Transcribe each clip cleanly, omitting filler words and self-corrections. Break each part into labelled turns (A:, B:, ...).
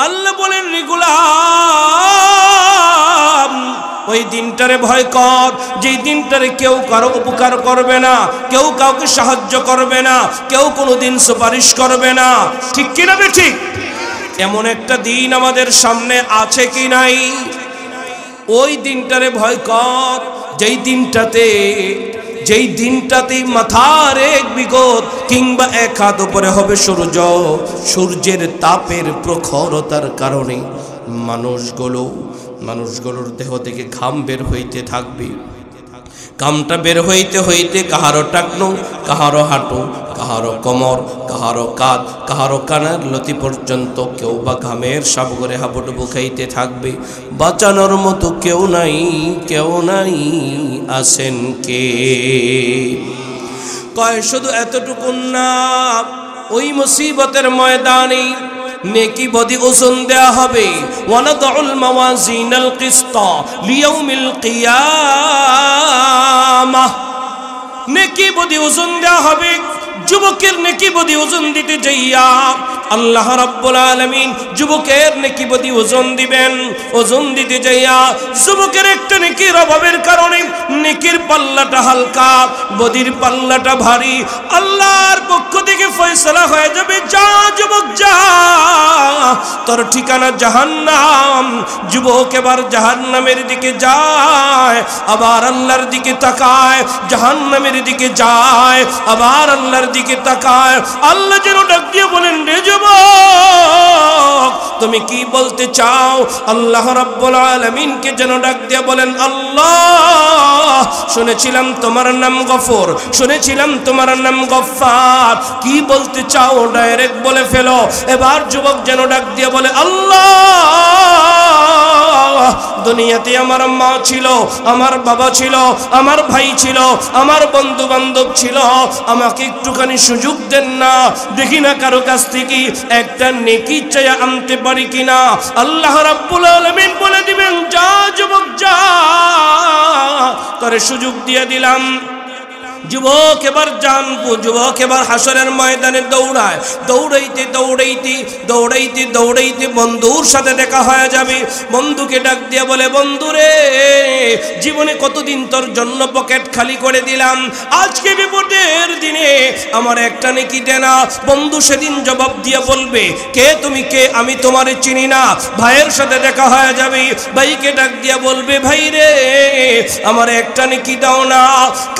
A: আল্লাহ বলেন রে গোলাম, ওই দিনটারে ভয় কর যেই দিনটারে কেউ কারো উপকার করবে না, কেউ কাউকে সাহায্য করবে না, কেউ কোনোদিন সুপারিশ করবে না। ঠিক কিনা বে ঠিক? এমন একটা দিন আমাদের সামনে আছে কি নাই? ওই দিনটারে ভয় কর যেই দিনটাতে মাথার এক বিগত কিংবা এক হাত উপরে হবে সূর্য, সূর্যের তাপের প্রখরতার কারণে মানুষগুলোর দেহ থেকে ঘাম বের হইতে থাকবে। ঘামটা বের হইতে হইতে কাহারো টাকনো, কাহারো হাঁটু, কাহারো কোমর, কাহারো কাঁধ, কাহারো কানের লতি পর্যন্ত কেউ বা ঘামের সাবগরে হাবুডুবু খাইতে থাকবে। বাঁচানোর মতো কেউ নাই আছেন কে? কয় শুধু এতটুকু না, ওই মুসিবতের ময়দানে নেকি বদি ওজন দেয়া হবে। ওয়ানাদউল মাওয়াজিনাল কিসতা লিয়াউমিল কিয়ামাহ, নেকি বদি ওজন দেয়া হবে। যুবকের নেকি বদি ওজন দিতে যাইয়া আল্লাহ রাব্বুল আলামিন যুবকের নেকি বদি ওজন দিবেন। ওজন দিতে যাইয়া যুবকের একটা নেকির অভাবের কারণে নেকির পাল্লাটা হালকা, বদির পাল্লাটা ভারী। আল্লাহর পক্ষ থেকে ফয়সালা হয়ে যাবে, যা যুবক যা, তোর ঠিকানা জাহান্নাম। যুবক এবার জাহান্নামের দিকে যায়, আবার আল্লাহর দিকে তাকায়, জাহান্নামের দিকে যায়, আবার আল্লাহর দিকে তাকায়। আল্লাহ যেন ডাক দিয়ে বলেন, রে যুবক তুমি কি বলতে চাও? আল্লাহ রাব্বুল আলামিনকে যেন ডাক দিয়ে বলেন, আল্লাহ শুনেছিলাম তোমার নাম গফর, শুনেছিলাম তোমার নাম গফফার, কি বলতে চাও ডাইরেক্ট বলে ফেলো। এবার যুবক যেন ডাক দিয়ে বলে, আল্লাহ দুনিয়াতে আমার মা ছিল, আমার বাবা ছিল, আমার ভাই ছিল, আমার বন্ধু বান্ধব ছিল, আমাকে একটুখানি সুযোগ দেন না, দেখি না কারো কাছ থেকে একটা নেকি চাইয়া আনতে পারি কিনা। আল্লাহ রাব্বুল আলামিন বলে দিবেন, যা যুবক যা, তোরে সুযোগ দিয়ে দিলাম। যুবক এবার জানবো, যুবক এবার হাসরের ময়দানে দৌড়ায়, দৌড়াইতে দৌড়াইতে দৌড়াইতে দৌড়াইতে বন্ধুর সাথে দেখা হয়ে যাবে। বন্ধুকে ডাক দিয়ে বলে, বন্ধুরে জীবনে কতদিন তোর জন্য পকেট খালি করে দিলাম, আজকে বিপদের দিনে আমার একটা নেকি দে না। বন্ধু সেদিন জবাব দিয়ে বলবে, কে তুমি কে? আমি তোমারে চিনি না। ভাইয়ের সাথে দেখা হয়ে যাবে, ভাইকে ডাক দিয়ে বলবে, ভাই রে আমার একটা নেকি দাও না,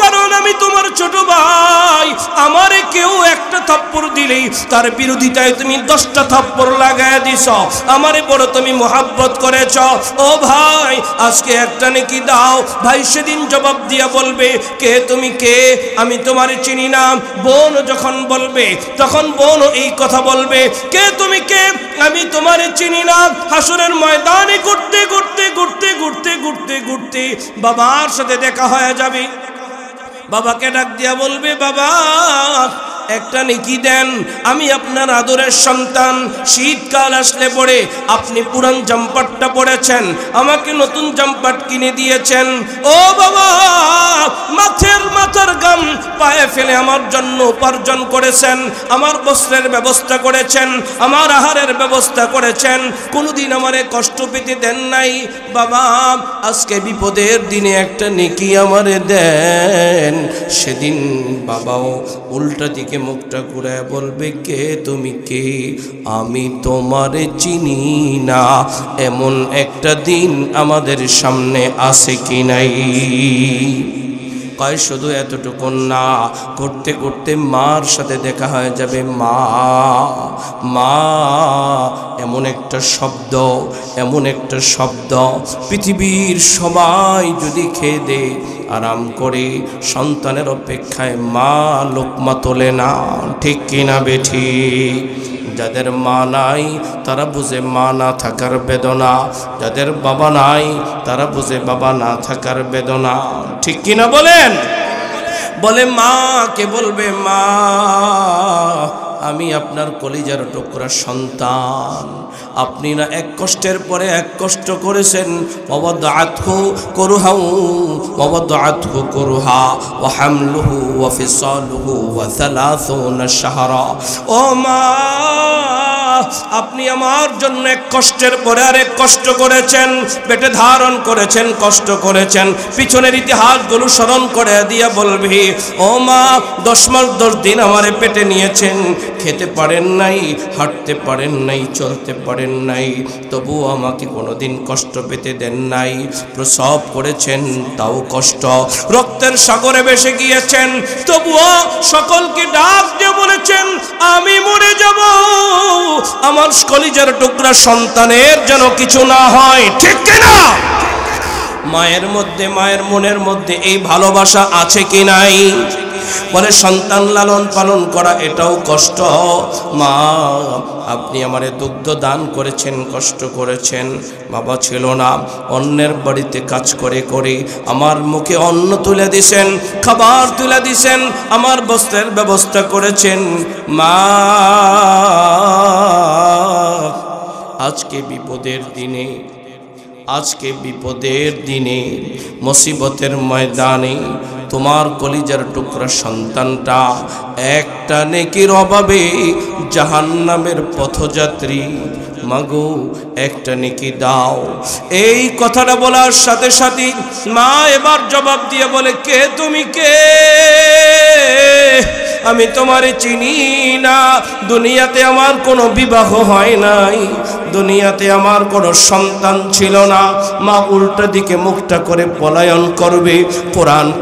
A: কারণ আমি তোমার ছোট ভাই, আমারে কেউ একটা থাপ্পড় দিলেই তার বিরোধিতায় তুমি 10টা থাপ্পড় লাগায় দিছ, আমারে বড় তুমি মোহাব্বত করেছ। ও ভাই আজকে একটা নেকি দাও। ভাই সেদিন জবাব দিয়া বলবে, কে তুমি কে? আমি তোমারে চিনি না। বোন যখন বলবে তখন বোন এই কথা বলবে, কে তুমি কে? আমি তোমারে চিনি না। হাসরের ময়দানে ঘুরতে ঘুরতে ঘুরতে ঘুরতে ঘুরতে ঘুরতে বাবার সাথে দেখা হয়ে যাবে। বাবাকে ডাক দিয়া বলবে, বাবা একটা নেকি দেন, আমি আপনার আদরের সন্তান, শীতকাল আসলে পরে আপনি পুরান জাম্পারটা পরেছেন, আমাকে নতুন জাম্পার কিনে দিয়েছেন। ও বাবা মাথার গাম পায়ে ফেলে আমার জন্য উপার্জন করেছেন, আমার বস্ত্রের ব্যবস্থা করেছেন, আমার আহারের ব্যবস্থা করেছেন, কোনোদিন আমারে কষ্ট পেতে দেন নাই। বাবা আজকে বিপদের দিনে একটা নেকি আমারে দেন। সেদিন বাবাও উল্টা দিকে মুখটা ঘুরে বলবে, কে তুমি কে? আমি তোমারে চিনি না। এমন একটা দিন আমাদের সামনে আছে কি নাই? কয় শুধু এতটুকু না, করতে করতে মার সাথে দেখা হয়ে যাবে। মা মা এমন একটা শব্দ, এমন একটা শব্দ, পৃথিবীর সবাই যদি খেয়ে দে আরাম করে, সন্তানের অপেক্ষায় মা লোকমা তোলে না। ঠিক কিনা বেঠিক? যাদের মা নাই তারা বুঝে মা না থাকার বেদনা, যাদের বাবা নাই তারা বুঝে বাবা না থাকার বেদনা। ঠিক কিনা বলেন? বলে মাকে বলবে, মা আমি আপনার কলিজার টুকরা সন্তান, আপনি না এক কষ্টের পরে এক কষ্ট করেছেন। ওয়াদাআতহু কুরহা ওয়াদাআতহু কুরহা ওয়া হামলুহু ওয়া ফিসালুহু ওয়া 30 শাহরা। ও মা আপনি আমার জন্য এক কষ্টের পরে আরেক কষ্ট করেছেন, পেটে ধারণ করেছেন, কষ্ট করেছেন। পিছনের ইতিহাসগুলো স্মরণ করে দিয়া বলবি, ও মা 10 মাস 10 দিন আমারে পেটে নিয়েছেন, খেতে পারেন নাই, হাঁটতে পারেন নাই, চলতে পারেন নাই, তবু আমাকে কোনোদিন কষ্ট পেতে দেন নাই। প্রসব করেছেন তাও কষ্ট, রক্তের সাগরে ভেসে গিয়েছেন, তবুও সকলকে ডাক দিয়ে বলেছেন আমি মরে যাব, আমার কলিজার টুকরা সন্তানের যেন কিছু না হয়। ঠিক কিনা? মায়ের মধ্যে, মায়ের মনের মধ্যে এই ভালোবাসা আছে কি নাই? বলে সন্তান লালন পালন করা এটাও কষ্ট। মা আপনি আমারে দুগ্ধ দান করেছেন, কষ্ট করেছেন, বাবা ছিল না, অন্যের বাড়িতে কাজ করে করে আমার মুখে অন্ন তুলে দিছেন, খাবার তুলে দিছেন, আমার বস্ত্রের ব্যবস্থা করেছেন। মা আজকে বিপদের দিনে, আজকে বিপদের দিনে, মুসিবতের ময়দানে তোমার কলিজার টুকরা সন্তানটা একটা নেকির অভাবে জাহান্নামের পথযাত্রী, মাগো একটা নেকি দাও। এই কথাটা বলার সাথে সাথে মা এবার জবাব দিয়ে বলে, কে তুমি? কে? আমি তোমারে চিনি না, দুনিয়াতে আমার কোনো বিবাহ হয় নাই, দুনিয়াতে আমার কোনো সন্তান ছিল না। মা উল্টা দিকে মুখটা করে পলায়ন করবে।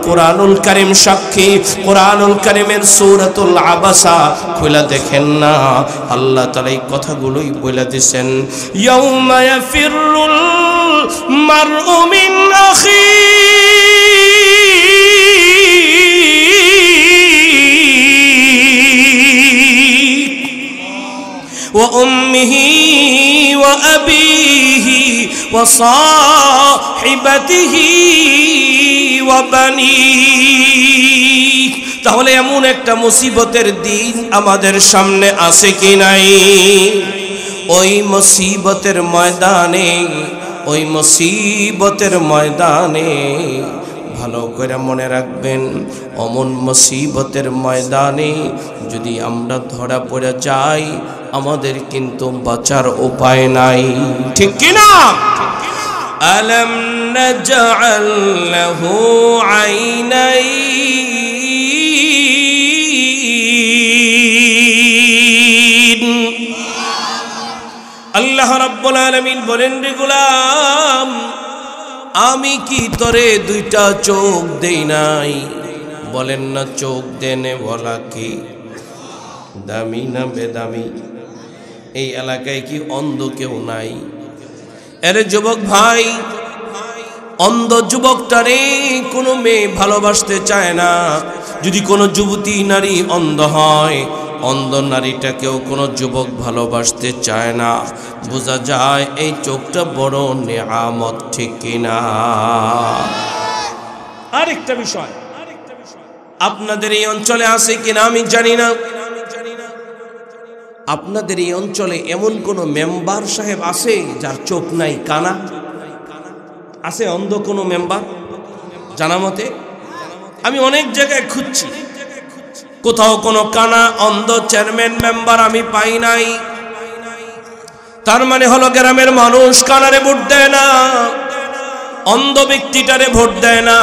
A: কোরআনুল কারীম সাক্ষী, কোরআনুল কারীমের সূরাতুল আবাসা খুলে দেখেন না, আল্লাহ তাআলা এই কথাগুলোই বলে দিয়েছেন, ইয়াউমা ইয়াফিরুল মারউ মিন আখি وأمه وأبيه وصاحبته وبنيه। তাহলে এমন একটা মুসিবতের দিন আমাদের সামনে আছে কি নাই? ওই মুসিবতের ময়দানে, ওই মুসিবতের ময়দানে ভালো করে মনে রাখবেন, অমন মুসিবতের ময়দানে যদি আমরা ধরা পড়ে যাই, আমাদের কিন্তু বাঁচার উপায় নাই। ঠিক কি না? আলাম নাজআল লাহু আইনাইন। আল্লাহ রাব্বুল আলামিন বলেন, রে গোলাম, আমি কি তোরে দুইটা চোখ দেই নাই? বলেন না চোখ দেনে বলা কি দামি না বেদামি? এই এলাকায় কি অন্ধ কেউ নাই? আরে যুবক ভাই, অন্ধ যুবকটারে কোনো মেয়ে ভালোবাসতে চায় না। যদি কোনো যুবতী নারী অন্ধ হয়, অন্ধ নারীটাকেও কোনো যুবক ভালোবাসতে চায় না। বোঝা যায় এই চোখটা বড় নেয়ামত। ঠিক কিনা? আরেকটা বিষয়, আপনাদের এই অঞ্চলে আছে কিনা আমি জানি না, আপনাদের এই অঞ্চলে এমন কোন মেম্বার সাহেব আছে যার চোখ নাই, কানা আছে? অন্ধ কোন মেম্বার জানা মতে আমি অনেক জায়গায় খুঁজছি, কোথাও কোনো কানা অন্ধ চেয়ারম্যান মেম্বার আমি পাই নাই। তার মানে হলো গ্রামের মানুষ কানারে ভোট দেয় না, অন্ধ ব্যক্তিটারে ভোট দেয় না।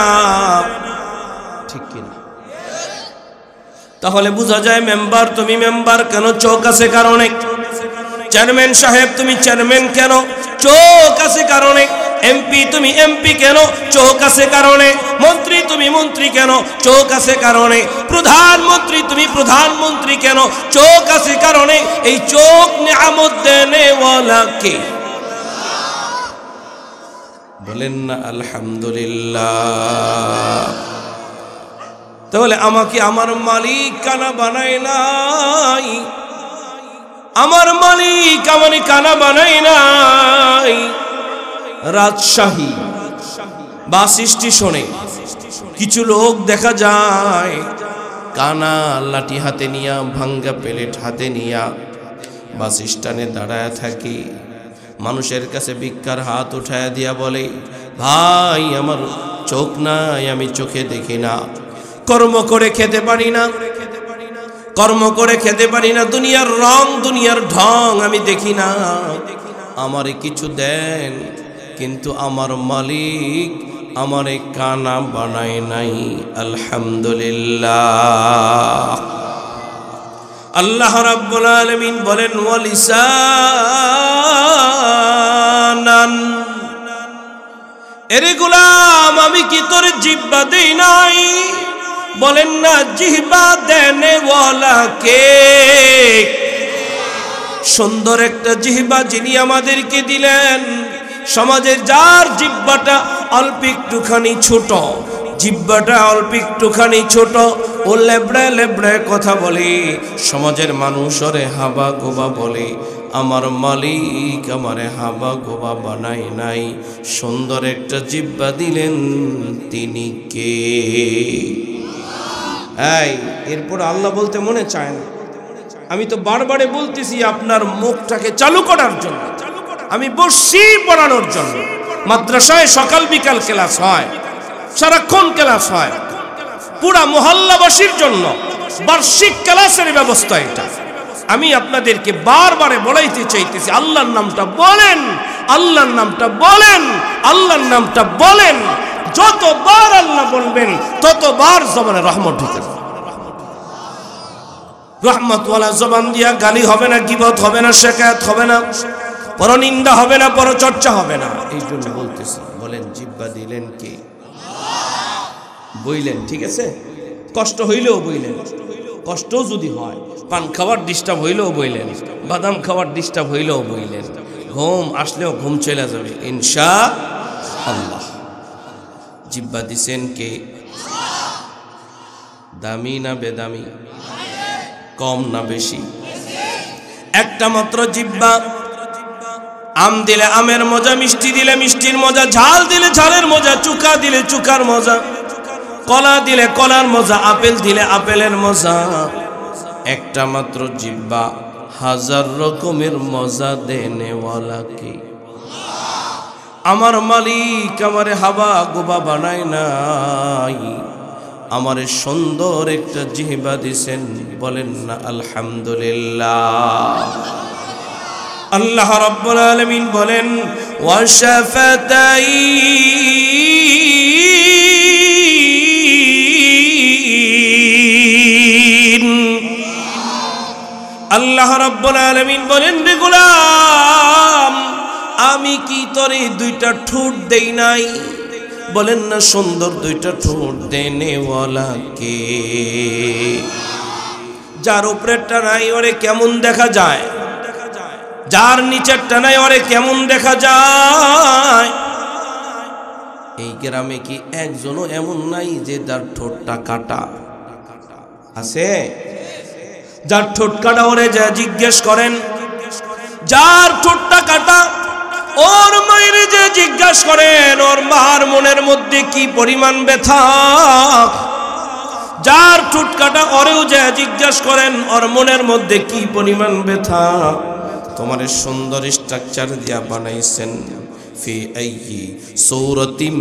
A: ঠিক কিনা? তাহলে বোঝা যায় মেম্বার তুমি মেম্বার কেন? চোখ আছে কারণে। চেয়ারম্যান সাহেব তুমি চেয়ারম্যান কেন? চোখ আছে কারণে। এমপি তুমি এমপি কেন? চোখ আছে কারণে। মন্ত্রী তুমি মন্ত্রী কেন? চোখ আছে কারণে। প্রধানমন্ত্রী তুমি প্রধানমন্ত্রী কেন? চোখ আছে কারণে। এই চোখ নিয়ামত দেনেওয়ালা কে? বলেন না আলহামদুলিল্লাহ। তাহলে আমাকে আমার মালিক কানা বানায় নাই, আমার মালিক আমাকে কানা বানায় নাই। রাজশাহী বাস স্টেশনে কিছু লোক দেখা যায় কানা লাঠি হাতে নিয়া, ভাঙ্গা প্লেট হাতে নিয়া বাস স্ট্যান্ডে দাঁড়ায় থাকে। মানুষের কাছে ভিক্ষার হাত উঠায় দিয়া বলে, ভাই আমার চোখ নাই, আমি চোখে দেখি না, কর্ম করে খেতে পারি না, কর্ম করে খেতে পারি না, দুনিয়ার রং দুনিয়ার ঢং আমি দেখি না, আমারে কিছু দেন, কিন্তু আমার মালিক আমারে কানা বানায় নাই। আলহামদুলিল্লাহ। আল্লাহ রাব্বুল আলামিন বলেন ওয়ালিসানান, এরে গোলাম আমি কি তোর জিহ্বা দেই নাই? বলেন না জিহ্বা দেনে ওয়ালা কে? সুন্দর একটা জিহ্বা যিনি আমাদেরকে দিলেন। সমাজের যার জিহ্বাটা অল্প একটুখানি ছোট, জিহ্বাটা অল্প একটুখানি ছোট, ও লেবড়ায় লেবড়ায় কথা বলে, সমাজের মানুষ ওরে হাবা গোবা বলে। আমার মালিক আমারে হাবা গোবা বানাই নাই, সুন্দর একটা জিহ্বা দিলেন, তিনি কে? এই এরপর আল্লাহ বলতে মনে চায় না। আমি তো বারবারে বলতেছি আপনার মুখটাকে চালু করার জন্য, আমি বসছি পড়ানোর জন্য। মাদ্রাসায় সকাল বিকাল ক্লাস হয়, সারাক্ষণ ক্লাস হয়, পুরা মহল্লাবাসীর জন্য বার্ষিক ক্লাসের ব্যবস্থা এটা। আমি আপনাদেরকে বারবারে বলাইতে চাইতেছি, আল্লাহর নামটা বলেন, আল্লাহর নামটা বলেন, আল্লাহর নামটা বলেন। যতবার আল্লাহ বলবেন ততবার জবানে রহমত ঢুকে যাবে। রহমতওয়ালা জবান দিয়া গালি হবে না, গীবত হবে না, শিকায়াত হবে না, পরনিন্দা হবে না, পরচর্চা হবে না। এই জন্য বলতেছি, বলেন জিহ্বা দিলেন কে? বইলেন, ঠিক আছে? কষ্ট হইলেও বইলেন, কষ্ট যদি হয়, পান খাওয়ার ডিস্টার্ব হইলেও বইলেন, বাদাম খাওয়ার ডিস্টার্ব হইলেও বইলেন, ঘুম আসলেও ঘুম চলে যাবে ইনশাআল্লাহ। জিহ্বা দিছেন কে? দামি না বেদামি? কম না বেশি? একটা মাত্র জিহ্বা। আম দিলে আমের মজা, মিষ্টি দিলে মিষ্টির মজা, ঝাল দিলে ঝালের মজা, চুকা দিলে চুকার মজা, কলা দিলে কলার মজা, আপেল দিলে আপেলের মজা। একটা মাত্র জিহ্বা, হাজার রকমের মজা দেনেওয়ালা কে? আমার মালিক আমারে হাবা গোবা বানায় নাই, আমারে সুন্দর একটা জিহ্বা দিছেন। বলেন না আলহামদুলিল্লাহ। আল্লাহ রাব্বুল আলামিন বলেন ওয়াশাফাতাইন। আল্লাহ রাব্বুল আলামিন বলেন রে গোলাম, আমি কি তোরে দুইটা ঠোঁট দেই নাই? বলেন না সুন্দর দুইটা ঠোঁট দেনেওয়ালা কে? যার উপরেরটা নাই ওরে কেমন দেখা যায়, যার নিচেরটা নাই ওরে কেমন দেখা যায়? এই গ্রামে কি একজনও এমন নাই যে যার ঠোঁটটা কাটা আছে? যার ঠোঁট কাটা ওরে যা জিজ্ঞেস করেন, যার ঠোঁটটা কাটা ওর মায়ের যে জিজ্ঞাসা করেন ওর মার মনের মধ্যে কি পরিমাণ ব্যথা। যার ঠোঁট কাটা ওরেও যে জিজ্ঞাসা করেন ওর মনের মধ্যে কি পরিমাণ ব্যথা। তোমার সুন্দর স্ট্রাকচার দিয়া বানাইছেন, ফি আইয়ি সূরাতিম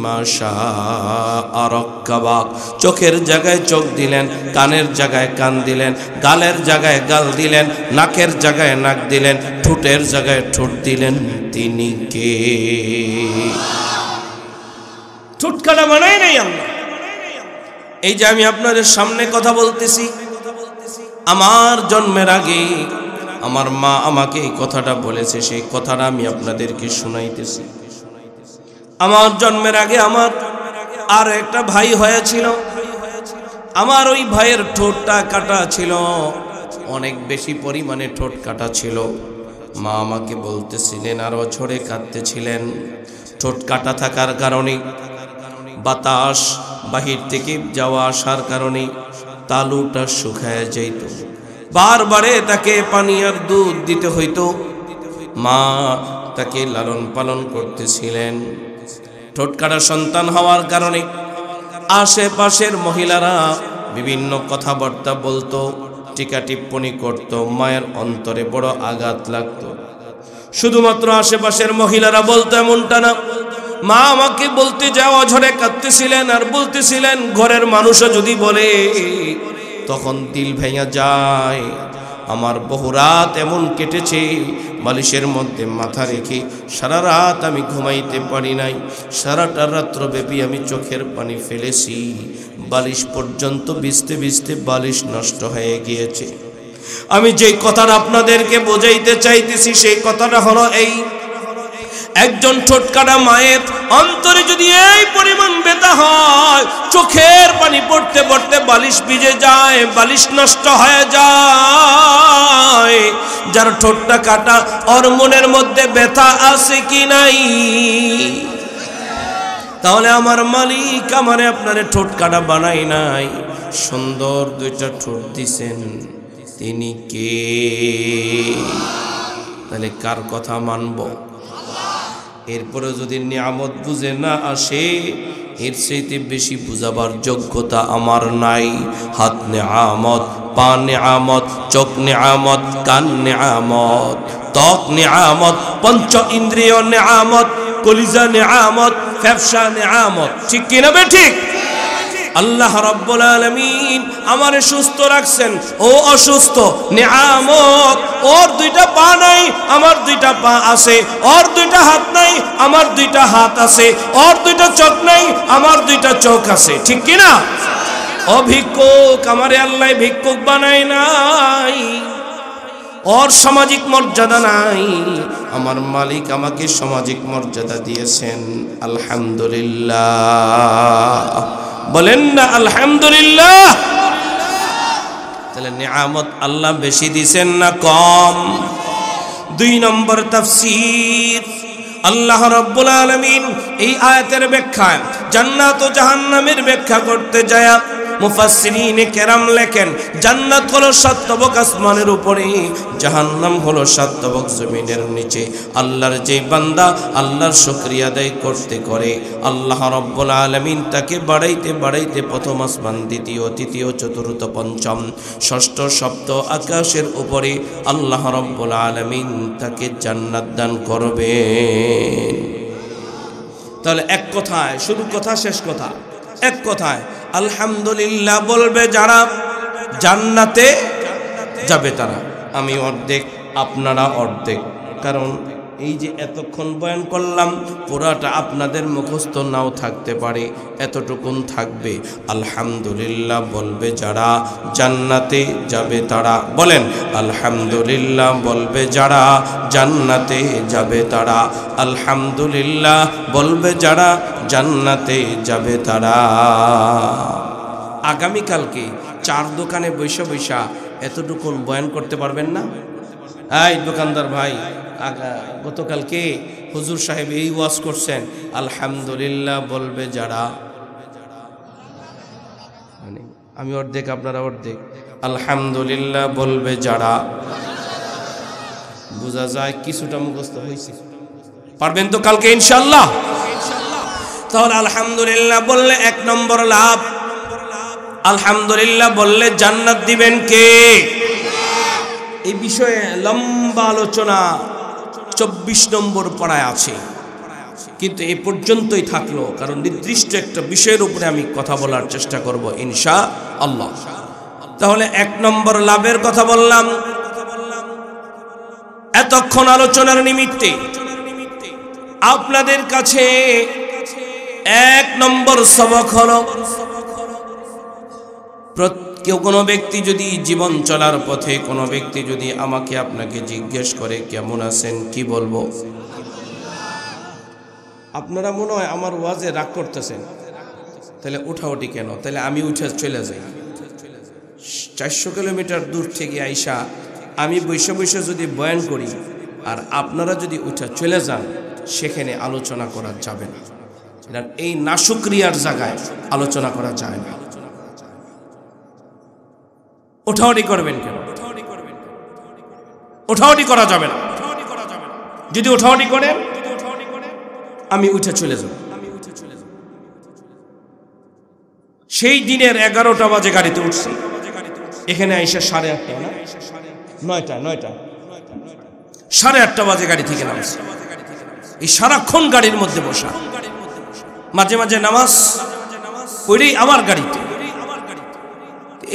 A: মা শাআ রাক্কাবাক। চোখের জায়গায় চোখ দিলেন, কানের জায়গায় কান দিলেন, গালের জায়গায় গাল দিলেন, নাকের জায়গায় নাক দিলেন, ঠোঁটের জায়গায় ঠোঁট দিলেন। তিনি কে? ঠোঁট কাটা বানায় নাই আল্লাহ। এই যে আমি আপনাদের সামনে কথা বলতেছি, আমার জন্মের আগে আমার মা আমাকে এই কথাটা বলেছে, সেই কথাটা আমি আপনাদেরকে শোনাইতেছি। আমার জন্মের আগে আমার আর একটা ভাই হয়েছিল, আমার ওই ভাইয়ের ঠোঁটটা কাটা ছিল, অনেক বেশি পরিমাণে ঠোঁট কাটা ছিল। মা আমাকে বলতেছিলেন আর অঝরে কাঁদতেছিলেন। ঠোঁট কাটা থাকার কারণে, বাতাস বাহির থেকে যাওয়া আসার কারণে তালুটা শুকায় যাইত, বারবারে তাকে পানি আর দুধ দিতে হইতো। মা তাকে লালন পালন করতেছিলেন। ঠোঁট কাটা সন্তান হওয়ার কারণে আশেপাশের মহিলারা বিভিন্ন কথাবার্তা বলতো, টিকা টিপ্পণী করত। মায়ের অন্তরে বড় আঘাত লাগতো। শুধুমাত্র আশেপাশের মহিলারা বলতো এমনটা না, মা আমাকে বলতে যাওয়া অঝরে কাঁদতেছিলেন আর বলতেছিলেন ঘরের মানুষও যদি বলে তখন দিল ভেঙে যায়। আমার বহু রাত এমন কেটেছে, বালিশের মধ্যে মাথা রেখে সারা রাত আমি ঘুমাইতে পারি নাই। সারাটা রাত্র ব্যাপী আমি চোখের পানি ফেলেছি। বালিশ পর্যন্ত ভিজতে ভিজতে বালিশ নষ্ট হয়ে গিয়েছে। আমি যেই কথাটা আপনাদেরকে বোঝাইতে চাইতেছি সেই কথাটা হলো এই, একজন ঠোঁটকাটা মায়ের অন্তরে যদি এই পরিমাণ ব্যথা হয়, চোখের পানি পড়তে পড়তে বালিশ ভিজে যায়, বালিশ নষ্ট হয়ে যায়, যার ঠোঁটটা কাটা ওর মনের মধ্যে ব্যথা আছে কি নাই? তাহলে আমার মালিক আমারে আপনারে ঠোঁট কাটা বানাই নাই, সুন্দর দুইটা ঠোঁট দিছেন, তিনি কে? তাহলে কার কথা মানব? এরপরে যদি নিয়ামত বুঝে না আসে, এর চাইতে বেশি বুঝাবার যোগ্যতা আমার নাই। হাত নিয়ামত, পা নিয়ামত, চোখ নিয়ামত, কান নিয়ামত, ত্বক নিয়ামত, পঞ্চ ইন্দ্রিয় নিয়ামত, কলিজা নিয়ামত, ফ্যাপসা নিয়ামত, ঠিক কিনা বে ঠিক? আল্লাহ রাব্বুল আলামিন আমারে সুস্থ রাখছেন, ও অসুস্থ, নিয়ামত। ওর দুইটা পা নাই, আমার দুইটা পা আছে। ওর দুইটা হাত নাই, আমার দুইটা হাত আছে। ওর দুইটা চোখ নাই, আমার দুইটা চোখ আছে, ঠিক কিনা? অভিক্ষুক আমারে আল্লাহ ভিক্ষুক বানাই নাই, ওর সামাজিক মর্যাদা নাই, আমার মালিক আমাকে সামাজিক মর্যাদা দিয়েছেন। আলহামদুলিল্লাহ, বলেন না আলহামদুলিল্লাহ। তাহলে নিয়ামত আল্লাহ বেশি দিছেন না কম? 2 নম্বর তাফসীর, আল্লাহ রাব্বুল আলামিন এই আয়াতের ব্যাখ্যায় জান্নাত ও জাহান্নামের ব্যাখ্যা করতে যায় মুফাসসিরিনে কেরাম লেখেন, জান্নাত হলো 7 তবক আসমানের উপরে, জাহান্নাম হলো 7 তবক জমিনের নিচে। আল্লাহর যে বান্দা আল্লাহর শুকরিয়া আদায় করতে করে, আল্লাহ রাব্বুল আলামিন তাকে বাড়াইতে বাড়াইতে প্রথম আসমান, দ্বিতীয়, তৃতীয়, চতুর্থ, পঞ্চম, ষষ্ঠ, সপ্ত আকাশের উপরে আল্লাহ রাব্বুল আলামিন তাকে জান্নাত দান করবেন। তাহলে এক কথায়, শুরু কথা শেষ কথা, এক কথায় আলহামদুলিল্লাহ বলবে যারা, জান্নাতে যাবে তারা। আমি অর্ধেক, আপনারা অর্ধেক। কারণ এই যে এতক্ষণ বয়ান করলাম, পুরাটা আপনাদের মুখস্থ নাও থাকতে পারে, এতটুকুন থাকবে। আলহামদুলিল্লাহ বলবে যারা, জান্নাতে যাবে তারা। বলেন আলহামদুলিল্লাহ বলবে যারা, জান্নাতে যাবে তারা। আলহামদুলিল্লাহ বলবে যারা, জান্নাতে যাবে তারা। আগামীকালকে 4 দোকানে বৈশা বৈশা এতটুকুন বয়ান করতে পারবেন না? এই দোকানদার ভাই, গতকালকে হুজুর সাহেব এই ওয়াজ করছেন, আলহামদুলিল্লাহ বলবে যারা, মানে আমি অর্ধেক আপনারা অর্ধেক। আলহামদুলিল্লাহ বলবে যারা, বোঝা যায় কিছুটা মুখস্থ হয়েছে। পারবেন তো কালকে ইনশাআল্লাহ? তাহলে আলহামদুলিল্লাহ বললে 1 নম্বর লাভ। আলহামদুলিল্লাহ বললে জান্নাত দিবেন কে? এই বিষয়ে লম্বা আলোচনা 24 নম্বর পড়ায় আছে, কিন্তু এই পর্যন্তই থাকলো, কারণ নির্দিষ্ট একটা বিষয়ের উপরে আমি কথা বলার চেষ্টা করব ইনশাআল্লাহ। তাহলে 1 নম্বর লাভের কথা বললাম। এতক্ষণ আলোচনার নিমিত্তে আপনাদের কাছে 1 নম্বর সবক হলো, কেউ কোনো ব্যক্তি যদি জীবন চলার পথে কোনো ব্যক্তি যদি আমাকে আপনাকে জিজ্ঞেস করে কেমন আছেন, কি বলবো? আপনারা মনে হয় আমার ওয়াজে রাগ করতেছেন, তাহলে উঠাউঠি কেন? তাহলে আমি উঠে চলে যাই। 400 কিলোমিটার দূর থেকে আইসা আমি বৈশা বৈশা যদি বয়ান করি আর আপনারা যদি উঠে চলে যান, সেখানে আলোচনা করা যাবে না। এই নাশুক্রিয়ার জায়গায় আলোচনা করা যায় না। ওঠাওটি করবেন কেন? ওঠাওটি করা যাবে না। যদি ওঠাওটি করেন আমি উঠে চলে যাব। সেই দিনের 11টা বাজে গাড়িতে উঠছি, এখানে আইসা 8:30 না 9টা 8:30 বাজে গাড়ি থেকে নামছি। এই সারাক্ষণ গাড়ির মধ্যে বসা, মাঝে মাঝে নামাজ পড়েই আমার গাড়িতে।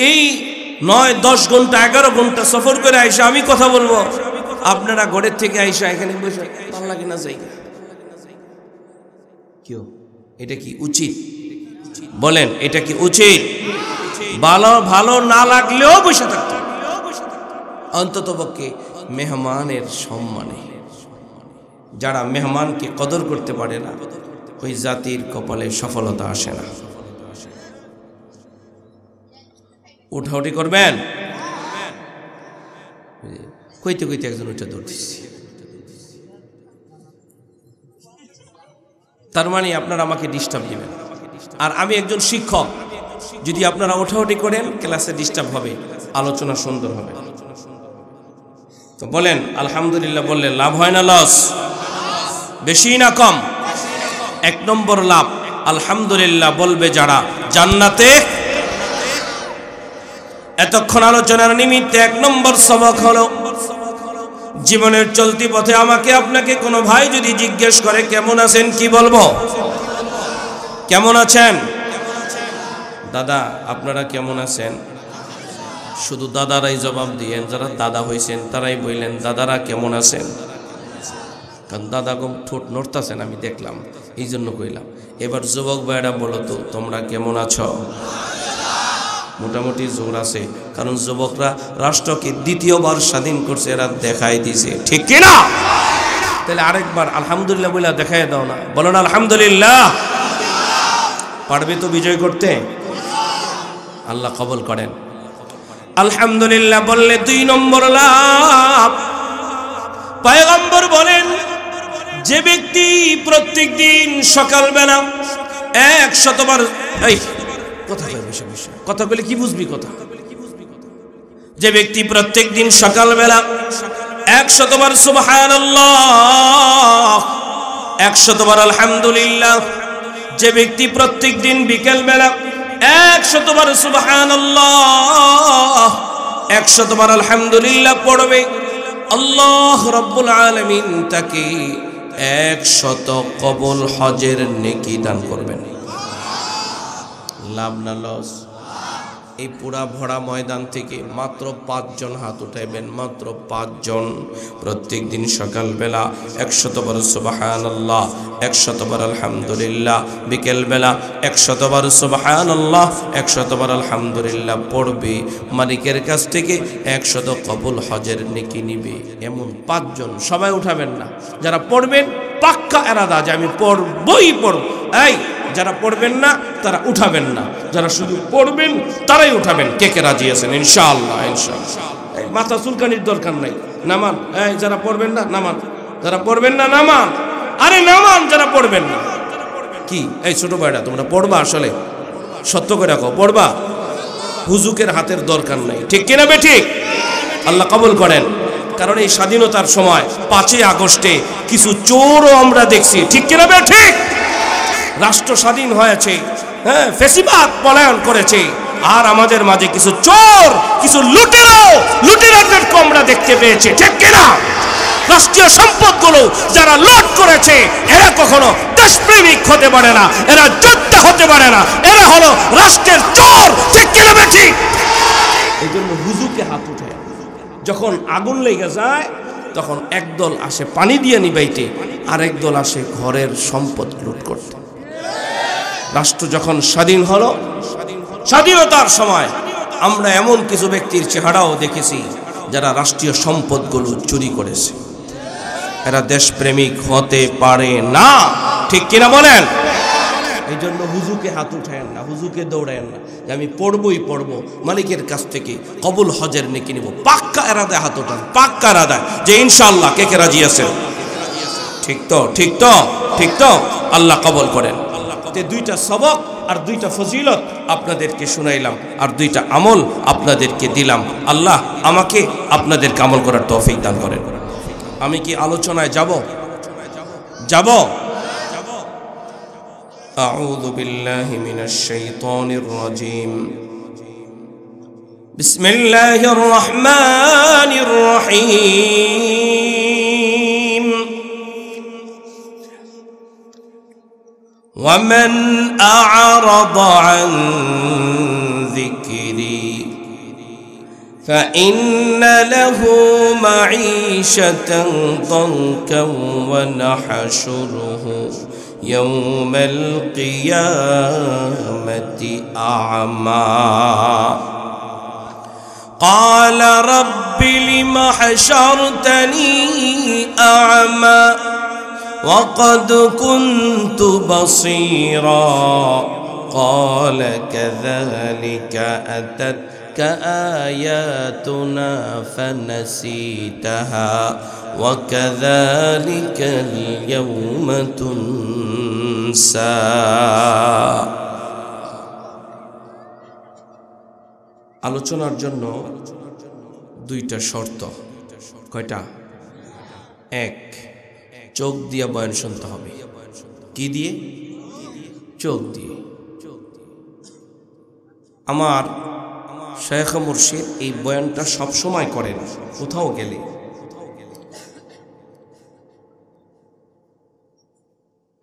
A: এই 9-10 ঘন্টা 11 ঘন্টা সফর করে আইসা আমি কথা বলবো, আপনারা ঘরের থেকে আইসা এখানে বসে ভালো লাগে না যাই কেউ? এটা কি উচিত? বলেন এটা কি উচিত? ভালো ভালো না লাগলেও বসে থাকতে, অন্ততপক্ষে মেহমানের সম্মানে। যারা মেহমানকে কদর করতে পারে না, ওই জাতির কপালে সফলতা আসে না। উঠাউঠি করবেন, কইতে কইতে একজন উঠে দৌড়ছে। তার মানে আপনারা আমাকে ডিস্টার্ব দিবেন, আর আমি একজন শিক্ষক। যদি আপনারা ওঠাউঠি করেন, ক্লাসে ডিস্টার্ব হবে, আলোচনা সুন্দর হবে। তো বলেন আলহামদুলিল্লাহ বললে লাভ হয় না লস? বেশি না কম? 1 নম্বর লাভ আলহামদুলিল্লাহ বলবে যারা, জান্নাতে। এতক্ষণ আলোচনার নিমিত্তে 1 নম্বর সবক হলো, জীবনের চলতি পথে আমাকে আপনাকে কোনো ভাই যদি জিজ্ঞেস করে কেমন আছেন, কি বলবো? কেমন আছেন? দাদা আপনারা কেমন আছেন? শুধু দাদারাই জবাব দিয়েন, যারা দাদা হয়েছেন তারাই বললেন দাদারা কেমন আছেন। কারণ দাদা কম ঠোঁট নড়তাছেন আমি দেখলাম, এই জন্য কইলাম। এবার যুবক ভাইরা বলো তো তোমরা কেমন আছো? মোটামুটি জোর আছে, কারণ যুবকরা রাষ্ট্রকে 2য়-বার স্বাধীন করছে, এরা দেখাই দিছে, ঠিক কিনা? তাহলে আরেকবার আলহামদুলিল্লাহ বলে দেখাই দাও না, বলো না আলহামদুলিল্লাহ। পারবে তো বিজয় করতে? আল্লাহ কবুল করেন। আলহামদুলিল্লাহ বললে 2 নম্বর লাভ, পয়গম্বর বলেন যে ব্যক্তি প্রত্যেক দিন সকালবেলা 100 বার, এই কথা কই বসে বসে কথা কইলে কি বুঝবি কথা? যে ব্যক্তি প্রত্যেক দিন সকালবেলা 100 বার সুবহানাল্লাহ, 100 বার আলহামদুলিল্লাহ, যে ব্যক্তি প্রত্যেক দিন বিকেল বেলা 100 বার সুবহানাল্লাহ, 100 বার আলহামদুলিল্লাহ পড়বে, আল্লাহ রাব্বুল আলামিন তাকে 100 কবুল হজের নেকি দান করবেন। লাভ না লস? এই পুরা ভরা ময়দান থেকে মাত্র 5 জন হাত উঠাইবেন, মাত্র 5 জন। প্রত্যেক দিন সকালবেলা 100 বার সুবহানাল্লাহ, 100 বার আলহামদুলিল্লাহ, বিকেলবেলা 100 বার সুবহানাল্লাহ, 100 বার আলহামদুলিল্লাহ পড়বে, মালিকের কাছ থেকে 100 কবুল হজের নেকি নিবে। এমন 5 জন, সবাই উঠাবেন না। যারা পড়বেন পাক্কা এরাদা যে আমি পড়বই পড়ব, এই যারা পড়বেন না তারা উঠাবেন না, যারা শুধু পড়বেন তারাই উঠাবেন। কে কে রাজি আছেন? ইনশাআল্লাহ ইনশাআল্লাহ। এই মাথা চুলকানির দরকার নাই, নামান। এই যারা পড়বেন না নামান, যারা পড়বেন না নামান, আরে নামান যারা পড়বেন না। কি এই ছোট ভাইরা তোমরা পড়বা? আসলে সত্য করে রাখো, পড়বা? হুজুকের হাতের দরকার নাই, ঠিক কিনা বে ঠিক? আল্লাহ কবুল করেন। কারণ এই স্বাধীনতার সময় 5ই আগস্টে কিছু চোরও আমরা দেখছি, ঠিক কিনা বে ঠিক? রাষ্ট্র স্বাধীন হয়েছে, হ্যাঁ, ফেসিবাদ পলায়ন করেছে, আর আমাদের মাঝে কিছু চোর, কিছু লুটেরাদেরকে আমরা দেখতে পেয়েছি, ঠিক কিনা? রাষ্ট্রীয় সম্পদগুলো যারা লুট করেছে এরা কখনো দেশপ্রেমিক হতে পারে না, এরা যোদ্ধা হতে পারে না, এরা হলো রাষ্ট্রের চোর, ঠিক কিনা বেঠি? এই জন্য হুজুকে হাত উঠে যখন আগুন লেগে যায় তখন একদল আসে পানি দিয়ে নিবাইতে, আরেক দল আসে ঘরের সম্পদ লুট করতে। রাষ্ট্র যখন স্বাধীন হলো, স্বাধীনতার সময় আমরা এমন কিছু ব্যক্তির চেহারাও দেখেছি যারা রাষ্ট্রীয় সম্পদগুলো চুরি করেছে। এরা দেশপ্রেমিক হতে পারে না, ঠিক কিনা বলেন? এই জন্য হুজুকে হাত উঠায়েন না, হুজুকে দৌড়ায়েন না যে আমি পড়বই পড়বো, মালিকের কাছ থেকে কবুল হজের নেকি নিব। পাক্কা এরাদায় হাত উঠান, পাক্কা এরাদায় যে ইনশাআল্লাহ। কে কে রাজি আছেন? ঠিক তো, ঠিক তো, ঠিক তো? আল্লাহ কবুল করেন। যে 2টা সবক আর 2টা ফজিলত আপনাদেরকে শুনাইলাম, আর 2টা আমল আপনাদেরকে দিলাম। আল্লাহ আমাকে আপনাদেরকে আমল করার তৌফিক দান করেন। আমি কি আলোচনায় যাব? আউযু বিল্লাহি মিনাশ শাইতানির রাজীম। বিসমিল্লাহির রহমানির রহিম। ومن أعرض عن ذكري فإن له معيشة ضنكا ونحشره يوم القيامة أعمى قال رب لم حشرتني أعمى وقد كنت بصيرا قال كذلك أتتك آياتنا فنسيتها وكذلك اليوم تنسى আলোচনার জন্য দুইটা শর্ত। কয়টা? এক, চোখ দিয়ে বয়ান শুনতে হবে। কি দিয়ে? চোখ দিয়ে। আমার শায়েখ মুর্শিদ এই বয়ানটা সব সময় করেন কোথাও গেলে।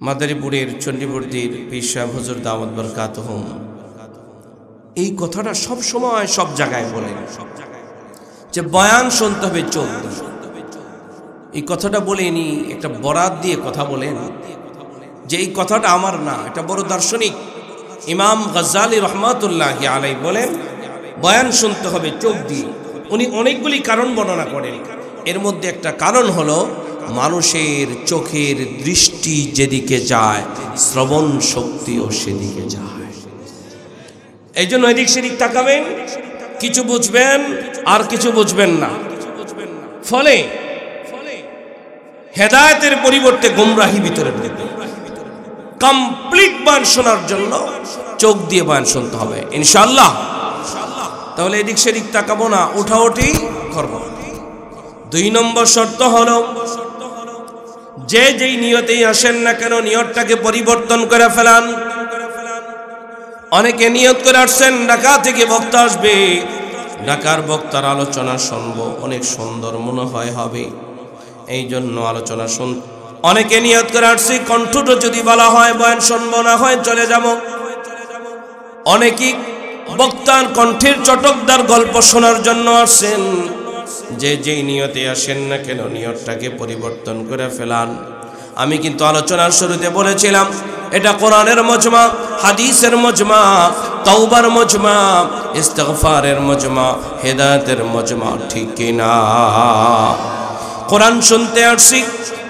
A: মাদারীপুরের চণ্ডীবর্দীর পীর সাহেব হুজুর দাওয়াত বরকাতুহুম এই কথাটা সব সময় সব জায়গায় বলেন যে বয়ান শুনতে হবে চোখ দিয়ে। এই কথাটা বলেনি, একটা বরাত দিয়ে কথা বলেন যে এই কথাটা আমার না, এটা বড় দার্শনিক ইমাম গজ্জালী রহমাতুল্লাহি আলাইহি বলেন বয়ান শুনতে হবে চোখ দিয়ে। উনি অনেকগুলি কারণ বর্ণনা করেন, এর মধ্যে একটা কারণ হলো মানুষের চোখের দৃষ্টি যেদিকে যায় শ্রবণ শক্তিও সেদিকে যায়। এই জন্য এদিক সেদিক তাকাবেন, কিছু বুঝবেন আর কিছু বুঝবেন না, ফলে হেদায়েতের পরিবর্তে গোমরাহি ভিতরে ঢুকবে। কমপ্লিট বয়ান শোনার জন্য চোখ দিয়ে বয়ান শুনতে হবে ইনশাআল্লাহ। তাহলে এদিক সেদিক তাকাবো না, উঠাউঠি করব। 2 নম্বর শর্ত হলো যে যেই নিয়তেই আসেন না কেন নিয়তটাকে পরিবর্তন করে ফেলান। অনেকে নিয়ত করে আসছেন ঢাকা থেকে বক্তা আসবে, ঢাকার বক্তার আলোচনা শুনবো, অনেক সুন্দর মনে হয় হবে, এই জন্য আলোচনা শুন। অনেকে নিয়ত করে আসছি কণ্ঠটা যদি বলা হয় বয়ান শুনবো, না হয় চলে যাব। অনেকেই বক্তার কণ্ঠের চটকদার গল্প শোনার জন্য আসছেন। যে যেই নিয়তে আসেন না কেন নিয়তটাকে পরিবর্তন করে ফেলান। আমি কিন্তু আলোচনার শুরুতে বলেছিলাম এটা কোরআনের মজমা, হাদিসের মজমা, তাওবার মজমা, ইস্তিগফারের মজমা, হেদায়েতের মজমা, ঠিক কিনা? কোরআন শুনতে আসছি,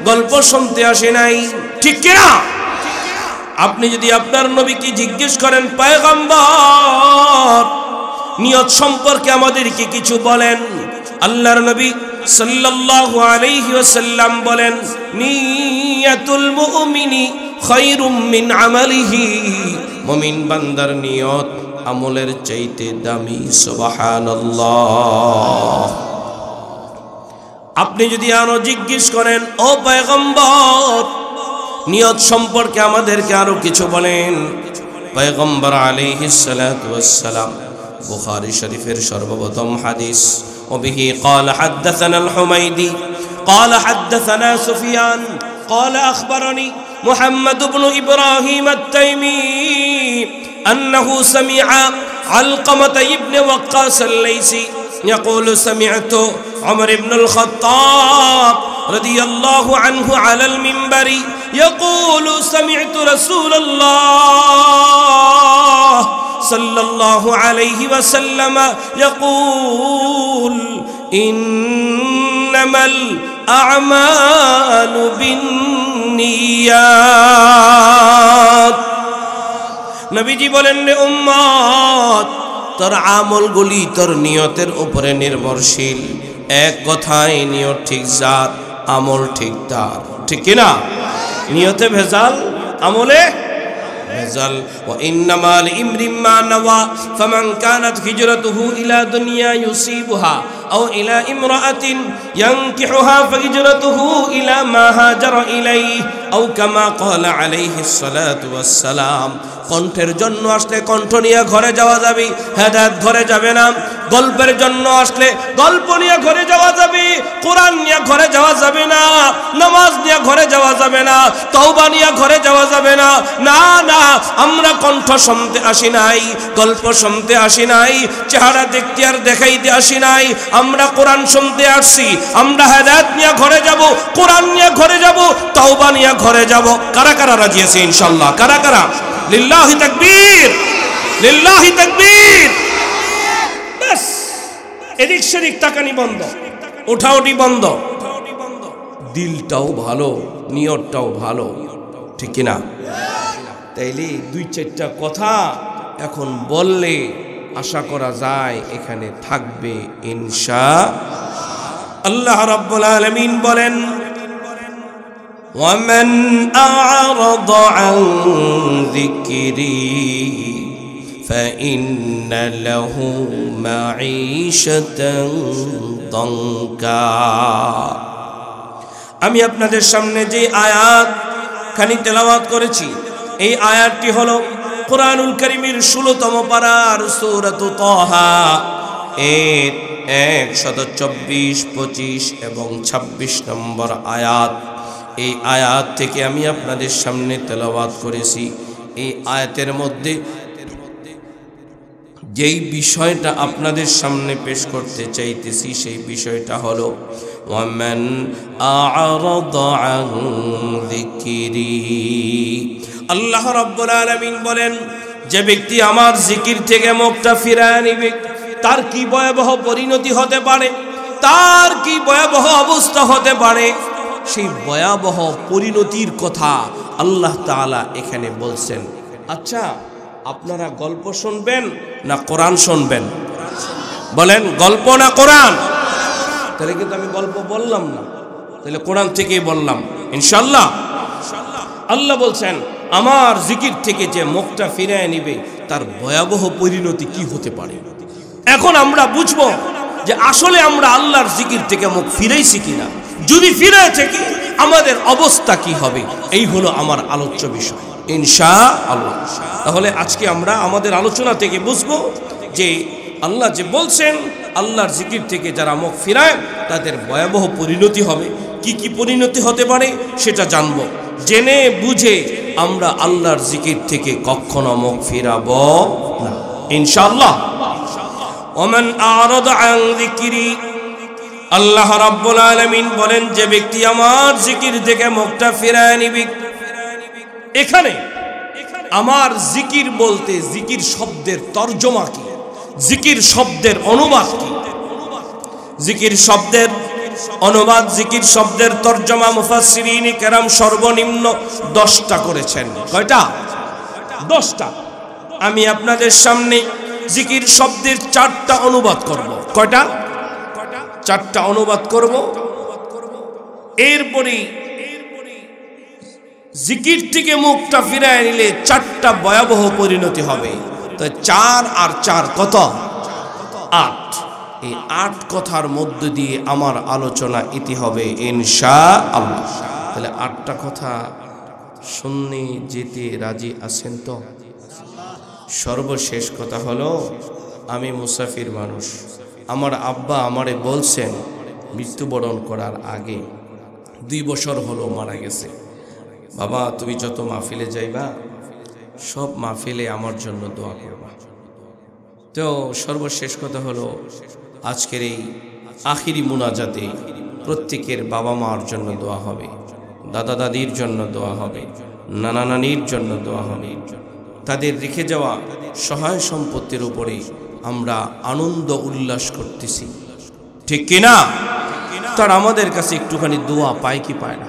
A: গল্প শুনতে আসি নাই, ঠিক কিনা? আপনি যদি আপনার নবীকে জিজ্ঞেস করেন পয়গম্বর নিয়ত সম্পর্কে আমাদেরকে কিছু বলেন, আল্লাহর নবী সাল্লাল্লাহু আলাইহি ওয়াসাল্লাম বলেন নিয়াতুল মুমিনি খায়রুম মিন আমালিহি, মুমিন বান্দার নিয়ত আমলের চাইতে দামি। সুবহানাল্লাহ। আপনি যদি আরো জিজ্ঞেস করেন ও পয়গম্বর নিয়ত সম্পর্কে আমাদেরকে আরো কিছু বলেন, পয়গম্বর আলাইহিস সালাতু ওয়াস সালাম বুখারী শরীফের সর্বপ্রথম হাদিস وبه قال حدثنا الحميدي قال حدثنا سفيان قال أخبرني محمد بن إبراهيم التيمي أنه سمع علقمة ابن وقاص الليثي يقول سمعت عمر بن الخطاب رضي الله عنه على المنبر يقول سمعت رسول الله صلى الله عليه وسلم يقول إنما الأعمال بالنيات। নবীজি বলেন রে উম্মত তোর আমলগুলি তোর নিয়তের উপরে নির্ভরশীল। এক কথায় নিয়ত ঠিক জাত, আমল ঠিক তার, ঠিক কিনা? নিয়তে ভেজাল, আমলে ভেজাল। ওয়া ইন্নামা লিইমরিম মা নাওয়া ফামান কানাত হিজরাতুহু ইলা দুনিয়া ইউসিবুহা আও ইলা ইমরাআতিন ইয়ানকিহুহা ফাহিজরাতুহু ইলা মা হাজারা ইলাইহি আও কামা ক্বালা আলাইহিস সালাতু ওয়াস সালাম। কণ্ঠের জন্য আসলে কণ্ঠ নিয়ে ঘরে যাওয়া যাবে, হেদায়েত ঘরে যাবে না। গল্পের জন্য আসলে গল্প নিয়ে ঘরে যাওয়া যাবে, কোরআন নিয়ে ঘরে যাওয়া যাবে না, নামাজ নিয়ে ঘরে যাওয়া যাবে না, তওবা নিয়ে ঘরে যাওয়া যাবে না। না না, আমরা কণ্ঠ শুনতে আসি নাই, গল্প শুনতে আসি নাই, চেহারা দেখতে আর দেখাইতে আসি নাই। আমরা কোরআন শুনতে আসছি, আমরা হেদায়েত নিয়ে ঘরে যাব, কোরআন নিয়ে ঘরে যাব, তওবা নিয়ে ঘরে যাব। কারা কারা রাজি আছে ইনশাআল্লাহ? কারা কারা? লিল্লাহি তাকবীর, লিল্লাহি তাকবীর। বাস, এদিক সেদিক তাকানি বন্ধ, ওঠাওটি বন্ধ, দিলটাও ভালো, নিয়তটাও ভালো, ঠিক কিনা? তাইলে দুই চারটা কথা এখন বললে আশা করা যায় এখানে থাকবে ইনশাআল্লাহ। আল্লাহ রাব্বুল আলামিন বলেন, وَمَنْ أَعْرَضَ عَنْ ذِكْرِي فَإِنَّ لَهُ مَعِيشَةً ضَنْكًا। আমি আপনাদের সামনে যে আয়াত খানি তেলাওয়াত করেছি, এই আয়াতটি হলো কোরআনুল কারীমের 16তম পারার সূরাতুত তাহা এর 124, 25 এবং 26 নম্বর আয়াত। এই আয়াত থেকে আমি আপনাদের সামনে তেলাওয়াত করেছি। এই আয়াতের মধ্যে যেই বিষয়টা আপনাদের সামনে পেশ করতে চাইতেছি সেই বিষয়টা হলো ওয়ামান আ'রাদা আন যিকরি। আল্লাহ রাব্বুল আলামিন বলেন, যে ব্যক্তি আমার জিকির থেকে মুখটা ফিরায় নিবে তার কি ভয়াবহ পরিণতি হতে পারে, তার কি ভয়াবহ অবস্থা হতে পারে। সেই ভয়াবহ পরিণতির কথা আল্লাহ তাআলা এখানে বলছেন। আচ্ছা, আপনারা গল্প শুনবেন না কোরআন শুনবেন? বলেন, গল্প না কোরআন? তাহলে কিন্তু আমি গল্প বললাম না, তাহলে কোরআন থেকেই বললাম ইনশাআল্লাহ। আল্লাহ বলছেন, আমার জিকির থেকে যে মুখটা ফিরিয়ে নিবে তার ভয়াবহ পরিণতি কি হতে পারে। এখন আমরা বুঝবো যে আসলে আমরা আল্লাহর জিকির থেকে মুখ ফিরাইছি কিনা। যদি ফিরে থাকি আমাদের অবস্থা কি হবে, এই হলো আমার আলোচ্য বিষয় ইনশাআল্লাহ। তাহলে আজকে আমরা আমাদের আলোচনা থেকে বুঝবো যে আল্লাহ যে বলছেন আল্লাহর জিকির থেকে যারা মুখ ফিরায় তাদের ভয়াবহ পরিণতি হবে। কি কি পরিণতি হতে পারে সেটা জানবো। জেনে বুঝে আমরা আল্লাহর জিকির থেকে কখনো মুখ ফিরাবো না ইনশাআল্লাহ। ওমান আ'রাদা আন যিকরি, আল্লাহ রাব্বুল আলামিন বলেন, যে ব্যক্তি আমার জিকির থেকে মুখটা ফিরায় নিবে। এখানে আমার জিকির বলতে জিকির শব্দের তরজমা কি, জিকির শব্দের অনুবাদ কি? জিকির শব্দের অনুবাদ, জিকির শব্দের তরজমা মুফাসসিরিন কেরাম সর্বনিম্ন 10টা করেছেন। কয়টা? 10টা। আমি আপনাদের সামনে জিকির শব্দের 4টা অনুবাদ করব। কয়টা? 4টা অনুবাদ করব। এরপরে জিকির থেকে মুখটা ফিরায় নিলে 4টা ভয়াবহ পরিণতি হবে। তো 4 আর 4 কত? 8। এই 8 কথার মধ্য দিয়ে আমার আলোচনা ইতি হবে ইনশাআল্লাহ। তাহলে 8টা কথা শুনতে যেতে রাজি আছেন তো? সর্বশেষ কথা হলো, আমি মুসাফির মানুষ। আমার আব্বা আমারে বলছেন মৃত্যুবরণ করার আগে 2 বছর হলো মারা গেছে, বাবা তুমি যত মাহফিলে যাইবা সব মাহফিলে আমার জন্য দোয়া করবা। তো সর্বশেষ কথা হলো, আজকের এই আখিরি মুনাজাতে প্রত্যেকের বাবা মার জন্য দোয়া হবে, দাদা দাদির জন্য দোয়া হবে, নানা নানির জন্য দোয়া হবে। তাদের রেখে যাওয়া সহায় সম্পত্তির উপরে আমরা আনন্দ উল্লাস করতেছি, ঠিক কিনা? তার আমাদের কাছে একটুখানি দোয়া পায় কি পায় না?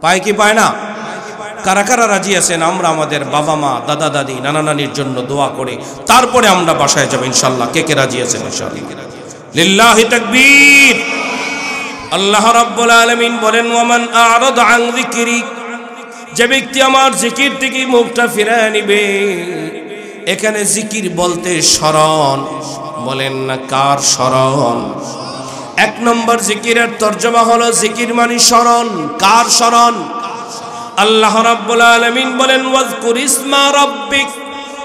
A: পায় কি পায় না? কারা কারা রাজি আছেন আমরা আমাদের বাবা মা দাদা দাদি নানা নানির জন্য দোয়া করে তারপরে আমরা বাসায় যাব ইনশাআল্লাহ? কে কে রাজি আছেন ইনশাআল্লাহ? লিল্লাহি তাকবীর। আল্লাহ রাব্বুল আলামিন বলেন, ওয়ামান আ'রাদা আন যিকরি, যে ব্যক্তি আমার জিকির থেকে মুখটা ফিরায় নিবে। এখানে জিকির বলতে স্মরণ, বলেন না কার স্মরণ? এক নম্বর জিকিরের তর্জমা হলো জিকির মানে স্মরণ। কার স্মরণ? আল্লাহ রাব্বুল আলামিন বলেন ওয়াজকুর ইসমা রাব্বিক,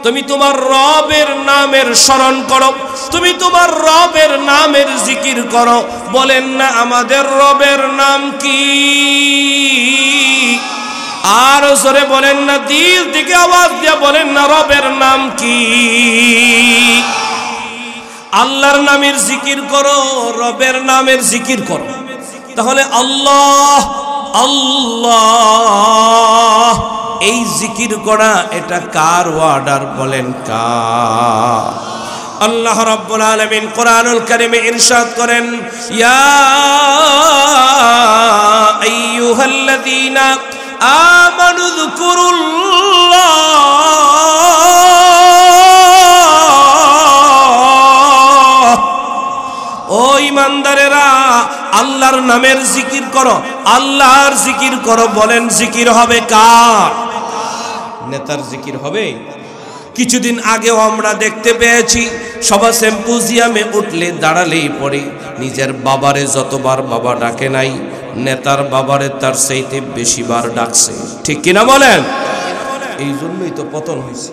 A: তুমি তোমার রবের নামের স্মরণ করো, তুমি তোমার রবের নামের জিকির করো। বলেন না আমাদের রবের নাম কি? আর জোরে বলেন না, দিল থেকে আওয়াজ দিয়ে বলেন না রবের নাম কি? আল্লাহর নামের জিকির করো, রবের নামের জিকির করো। তাহলে আল্লাহ আল্লাহ এই জিকির করা এটা কার অর্ডার? বলেন কার? আল্লাহ রাব্বুল আলামিন কোরআনুল কারীমে ইরশাদ করেন, ইয়া আইয়ুহাল্লাযীনা আমানু যকুরুল্লাহ ও ঈমানদারেরা আল্লাহর নামের জিকির করো, আল্লাহর জিকির করো। বলেন জিকির হবে কার? নেতার জিকির হবে? কিছুদিন আগেও আমরা দেখতে পেয়েছি সভা সিম্পোজিয়ামে উঠলে দাঁড়ালেই পড়ে নিজের বাবারে যতবার বাবা ডাকে নাই, নেতার বাবারে তার চাইতে বেশিবার ডাকছে। ঠিক কিনা বলেন? এই জন্যই তো পতন হয়েছে।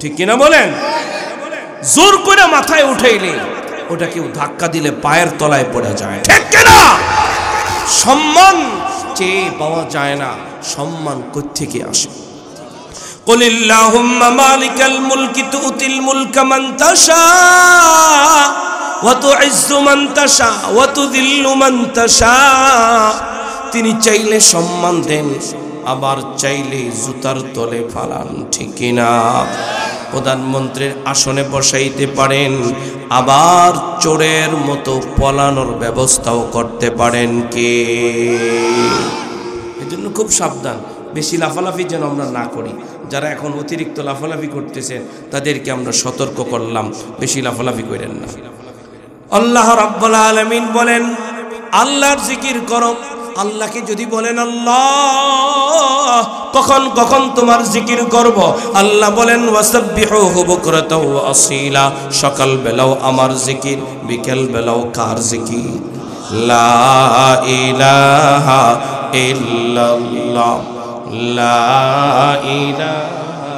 A: ঠিক কিনা বলেন? জোর করে মাথায় উঠাইলে ওটা কেউ ধাক্কা দিলে পায়ের তলায় পড়ে যায়। ঠিক কিনা? সম্মান চেয়ে পাওয়া যায় না, সম্মান কোত্থেকে আসে? قل اللهم مالك الملك تؤتي الملك من تشاء وتعز من تشاء وتذل من تشاء। তিনি চাইলে সম্মান দেন, আবার চাইলে জুতার তলে ফালান। ঠিক কিনা? প্রধানমন্ত্রীর আসনে বসাইতে পারেন, আবার চোরের মতো পলানোর ব্যবস্থাও করতে পারেন কে? এজন্য খুব সাবধান, বেশি লাফালাফি যেন আমরা না করি। যারা এখন অতিরিক্ত লাফালাফি করতেছেন তাদেরকে আমরা সতর্ক করলাম, বেশি লাফালাফি করেন না। আল্লাহ রাব্বুল আলামিন বলেন আল্লাহর জিকির করো। আল্লাহকে যদি বলেন আল্লাহ, কখন কখন তোমার জিকির করব? আল্লাহ বলেন ওয়াসাব্বিহুহু বুকরাতাও ওয়া আসীলা, সকাল বেলাও আমার জিকির, বিকেল বেলাও কার জিকির? লা ইলাহা ইল্লাল্লাহ, লা ইলাহা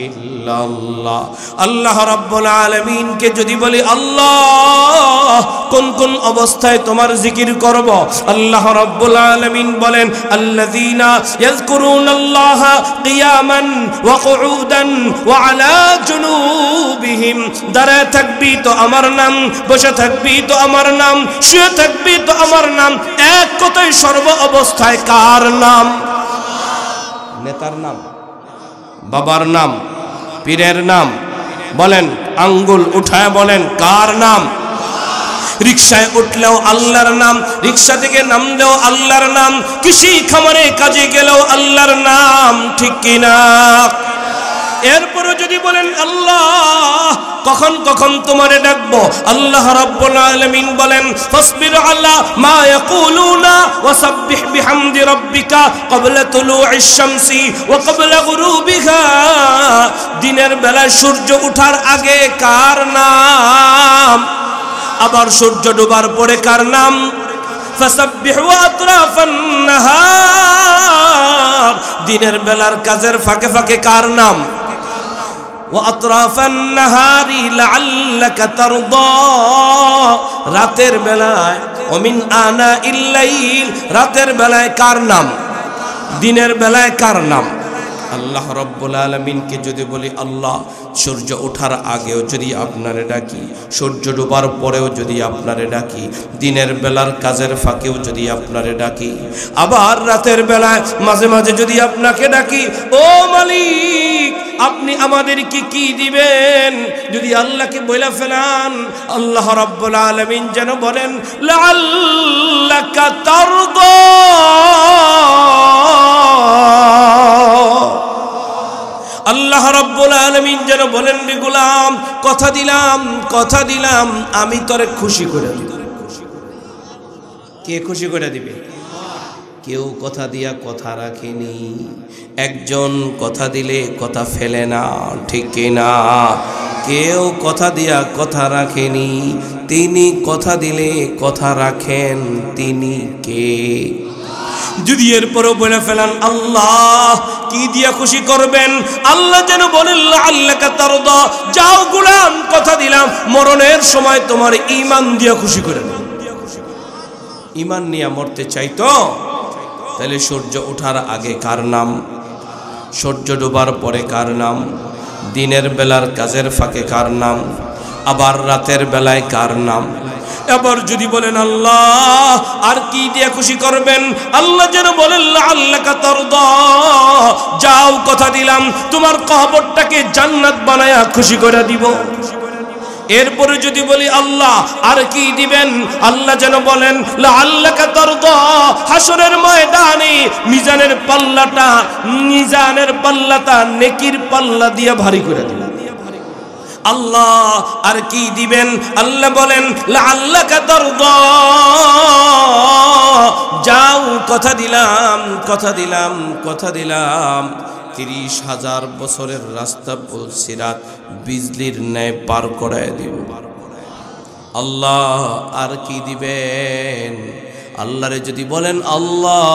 A: ইল্লাল্লাহ। আল্লাহ রাব্বুল আলামিনকে যদি বলি আল্লাহ, কোন কোন অবস্থায় তোমার জিকির করব? আল্লাহ রাব্বুল আলামিন বলেন আল্লাযীনা ইয়াযকুরুনাল্লাহা কিয়ামান ওয়া কুউদান ওয়া আলা জুনুবিহিম। দাঁড়ায় থাকবি তো আমার নাম, বসে থাকবি তো আমার নাম, শুয়ে থাকবি তো আমার নাম। এক কথায় সর্ব অবস্থায় কার নাম? নেতার নাম, বাবার নাম, পীরের নাম? বলেন, আঙ্গুল উঠায় বলেন কার নাম? রিকশায় উঠলেও আল্লাহর নাম, রিকশা থেকে নামলেও আল্লাহর নাম, কৃষি খামারে কাজে গেলেও আল্লাহর নাম। ঠিক কিনা? এরপরও যদি বলেন আল্লাহ, কখন কখন তোমারে ডাকবো? আল্লাহ রাব্বুল আলামিন বলেন ফাসবির আলা মা ইয়াকুলুনা ওয়াসাব্বিহ বিহামদি রাব্বিকা ক্বাবলা তুলুইশ শামসি ওয়া ক্বাবলা গুরুবিহা। দিনের বেলায় সূর্য ওঠার আগে কার নাম? আবার সূর্য ডোবার পরে কার নাম? ফাসাব্বিহু আতরাফান নাহার। দিনের বেলার কাজের ফাঁকে ফাঁকে কার নাম? وأطراف النهار لعلك ترضى। রাতের বেলায় ومن آناء الليل। রাতের বেলায় কার নাম? দিনের বেলায় কার নাম? আল্লাহ রাব্বুল আলামিনকে যদি বলি আল্লাহ, সূর্য ওঠার আগেও যদি আপনারে ডাকি, সূর্য ডোবার পরেও যদি আপনারে ডাকি, দিনের বেলার কাজের ফাঁকেও যদি আপনারে ডাকি, আবার রাতের বেলায় মাঝে মাঝে যদি আপনাকে ডাকি, ও মালিক আপনি আমাদেরকে কি দিবেন? যদি আল্লাহকে বলে ফেলান, আল্লাহ রাব্বুল আলামিন যেন বলেন লাআল্লাকা তারদা। আল্লাহ রাব্বুল আলামিন যেন বলেন, রে গোলাম, কথা দিলাম কথা দিলাম আমি তোরে খুশি করে দিব। কে খুশি করে দিবে? কেউ কথা দিয়া কথা রাখেনি। একজন কথা দিলে কথা ফেলে না, ঠিক কিনা? কেউ কথা দিয়া কথা রাখেনি, তিনি কথা দিলে কথা রাখেন। তিনি কে? যদি এরপরও বলে ফেলান আল্লাহ, কি দিয়া খুশি করবেন? আল্লাহ যেন বলেন আল্লাহকে তারদা, যাও গোলাম, কথা দিলাম মরণের সময় তোমার ঈমান দিয়া খুশি করে দেব। ঈমান নিয়ে মরতে চাইতো? তাহলে সূর্য ওঠার আগে কার নাম? সূর্য ডোবার পরে কার নাম? দিনের বেলার কাজের ফাঁকে কার নাম? আবার রাতের বেলায় কার নাম? এবার যদি বলেন আল্লাহ, আর কি দিয়ে খুশি করবেন? আল্লাহ যেন বলেন আল্লাহকে তারদা, যাও কথা দিলাম তোমার কবরটাকে জান্নাত বানায়া খুশি করে দিব। এরপরে যদি বলি আল্লাহ আর কি দিবেন? আল্লাহ যেন বলেন আল্লাহকে তারদা, হাসরের ময়দানে মিজানের পাল্লাটা নেকির পাল্লা দিয়ে ভারী করে দিবেন। আল্লাহ আর কি দিবেন? আল্লাহ বলেন আল্লাহকে তারদা, যাও কথা দিলাম, কথা দিলাম, কথা দিলাম 30,000 বছরের রাস্তা সিরাত বিজলির ন্যায় পার করায় দিব। আল্লাহ আর কি দিবেন? আল্লাহরে যদি বলেন আল্লাহ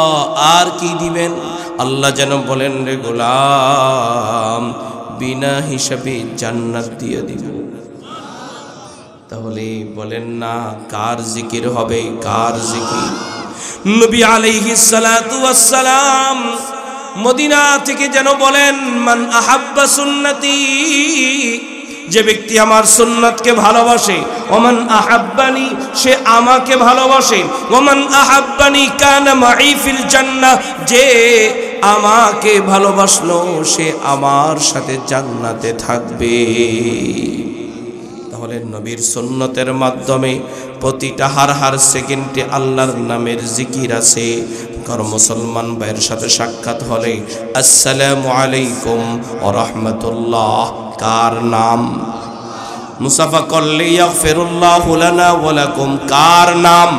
A: আর কি দিবেন? আল্লাহ যেন বলেন রে গোলাম, বিনা হিসাবে জান্নাত দিয়ে দিব। তাহলে বলেন না কার জিকির হবে? কার জিকির? নবী আলাইহিস সালাতু ওয়াস সালাম মদিনা থেকে যেন বলেন মান আহাব্বা সুন্নতি, যে ব্যক্তি আমার সুন্নাতকে ভালোবাসে, ওমান আহাব্বানি, সে আমাকে ভালোবাসে, ওমান আহাব্বানি কানা মাই ফিল জান্নাহ, যে আমাকে ভালোবাসলো সে আমার সাথে জান্নাতে থাকবে। তাহলে নবীর সুন্নতের মাধ্যমে প্রতিটা হার সেকেন্ডে আল্লাহর নামের জিকির আছে। কারণ মুসলমান ভাইয়ের সাথে সাক্ষাৎ হলে আসসালামু আলাইকুম ওয়া রাহমাতুল্লাহ কার নাম? মুসাফা করলে ইয়াগফিরুল্লাহু লানা ওয়া লাকুম কার নাম?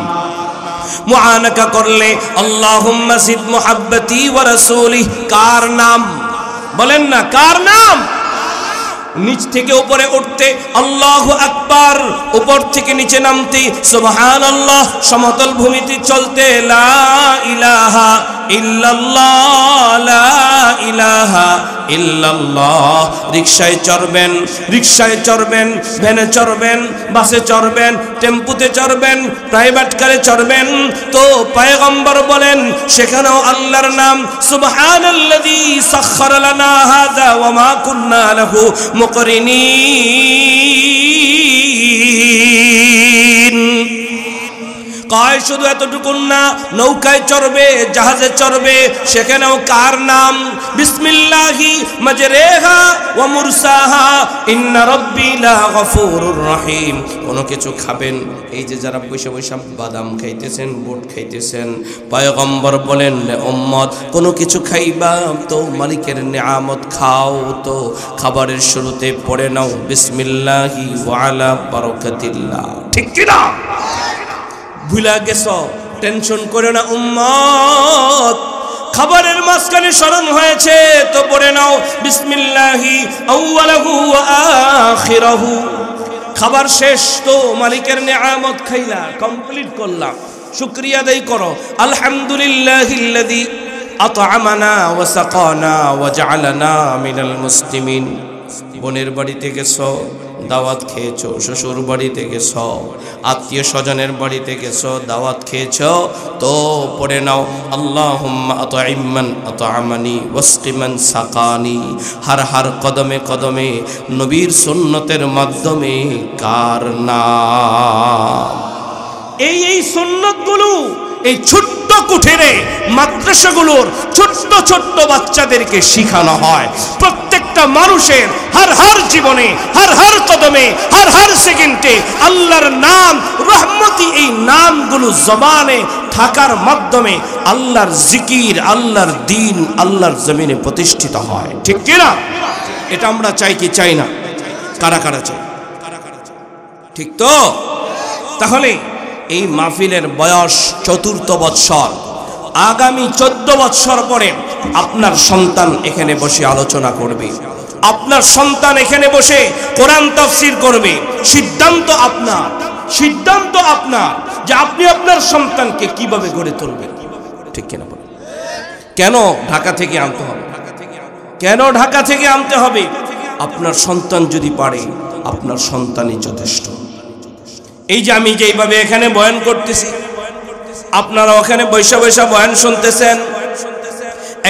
A: মুআনাকা করলে আল্লাহুম্মা জিদ মুহাব্বতি ওয়া রাসূলি কার নাম? বলেন না কার নাম? নিচ থেকে উপরে উঠতে আল্লাহু আকবার, উপর থেকে নিচে নামতে সুবহানাল্লাহ, সমতল ভূমিতে চলতে লা ইলাহা ইল্লাল্লাহ, লা ইলাহা ইল্লাল্লাহ। রিকশায় চড়বেন, ভ্যানে চড়বেন, বাসে চড়বেন, টেম্পুতে চড়বেন, প্রাইভেট কারে চড়বেন, তো পয়গম্বর বলেন সেখানেও আল্লাহর নাম সুবহানাল্লাযী সাখখারা লানা হাযা ওয়া মা কুন্না লাহু মুকরিনিন। কয় শুধু এতটুকুন না, নৌকায় চড়বে, জাহাজে চড়বে, সেখানেও কার নাম? বিসমিল্লাহি মাজরেহা ওয়া মুরসাহা ইন্না রাব্বি লা গফুরুর রহিম। কোনো কিছু খাবেন, এই যে যারা বসে বসে বাদাম খাইতেছেন, বুট খাইতেছেন, পয়গম্বর বলেন উম্মত কোনো কিছু খাইবা তো মালিকের নিয়ামত খাও, তো খাবারের শুরুতে পড়ে নাও বিসমিল্লাহি ওয়া আলা বারাকাতিল্লাহ। ঠিক কি না? ভুলা গেছ, টেনশন করে না উম্মত, খাবারের মাঝখানে স্মরণ হয়েছে তো পড়ে নাও বিসমিল্লাহি আউয়ালাহু ওয়া আখিরাহু। খাবার শেষ তো মালিকের নিয়ামত খাইলা, কমপ্লিট করলাম, শুকরিয়া আদায় করো আলহামদুলিল্লাহিল্লাযী আত'আমানা ওয়া সাকানা ওয়া জা'আলানা মিনাল মুসলিমিন। বোনের বাড়িতে গেছো, দাওয়াত খেয়েছো, শ্বশুর বাড়িতে গেছো, আত্মীয় স্বজনের বাড়িতে গেছো, দাওয়াত খেয়েছো, তো পড়ে নাও আল্লাহুম্মা আত'ইমান আত'আমানি ওয়াসকিমান সাকানি। হার কদমে কদমে নবীর সুন্নতের মাধ্যমে কার নাম? এই সুন্নতগুলো এই ছোট্ট কুঠিরে মাদ্রাসাগুলোর ছোট্ট বাচ্চাদেরকে শিখানো হয়। প্রত্যেকটা মানুষের হার জীবনে, হার কদমে, হার সেকেন্ডে আল্লাহর নাম, রহমতি এই নামগুলো জবানে থাকার মাধ্যমে আল্লাহর জিকির, আল্লাহর দ্বীন আল্লাহর জমিনে প্রতিষ্ঠিত হয়। ঠিক কি না? এটা আমরা চাই কি চাই না? কারা কারা চাই? ঠিক তো? তাহলে এই মাহফিলের বয়স 4th বৎসর। আগামী 14 বছর পরে আপনার সন্তান এখানে বসে আলোচনা করবে, আপনার সন্তান এখানে বসে কোরআন তাফসীর করবে। সিদ্ধান্ত আপনার, সিদ্ধান্ত আপনার যে আপনি আপনার সন্তানকে কিভাবে গড়ে তুলবেন। ঠিক কিনা বলেন? কেন ঢাকা থেকে আনতে হবে? কেন ঢাকা থেকে আনতে হবে? আপনার সন্তান যদি পারে, আপনার সন্তানই যথেষ্ট। এই যে আমি যেইভাবে এখানে বয়ান করতেছি, আপনারা ওখানে বৈশা বৈশা বয়ান শুনতেছেন।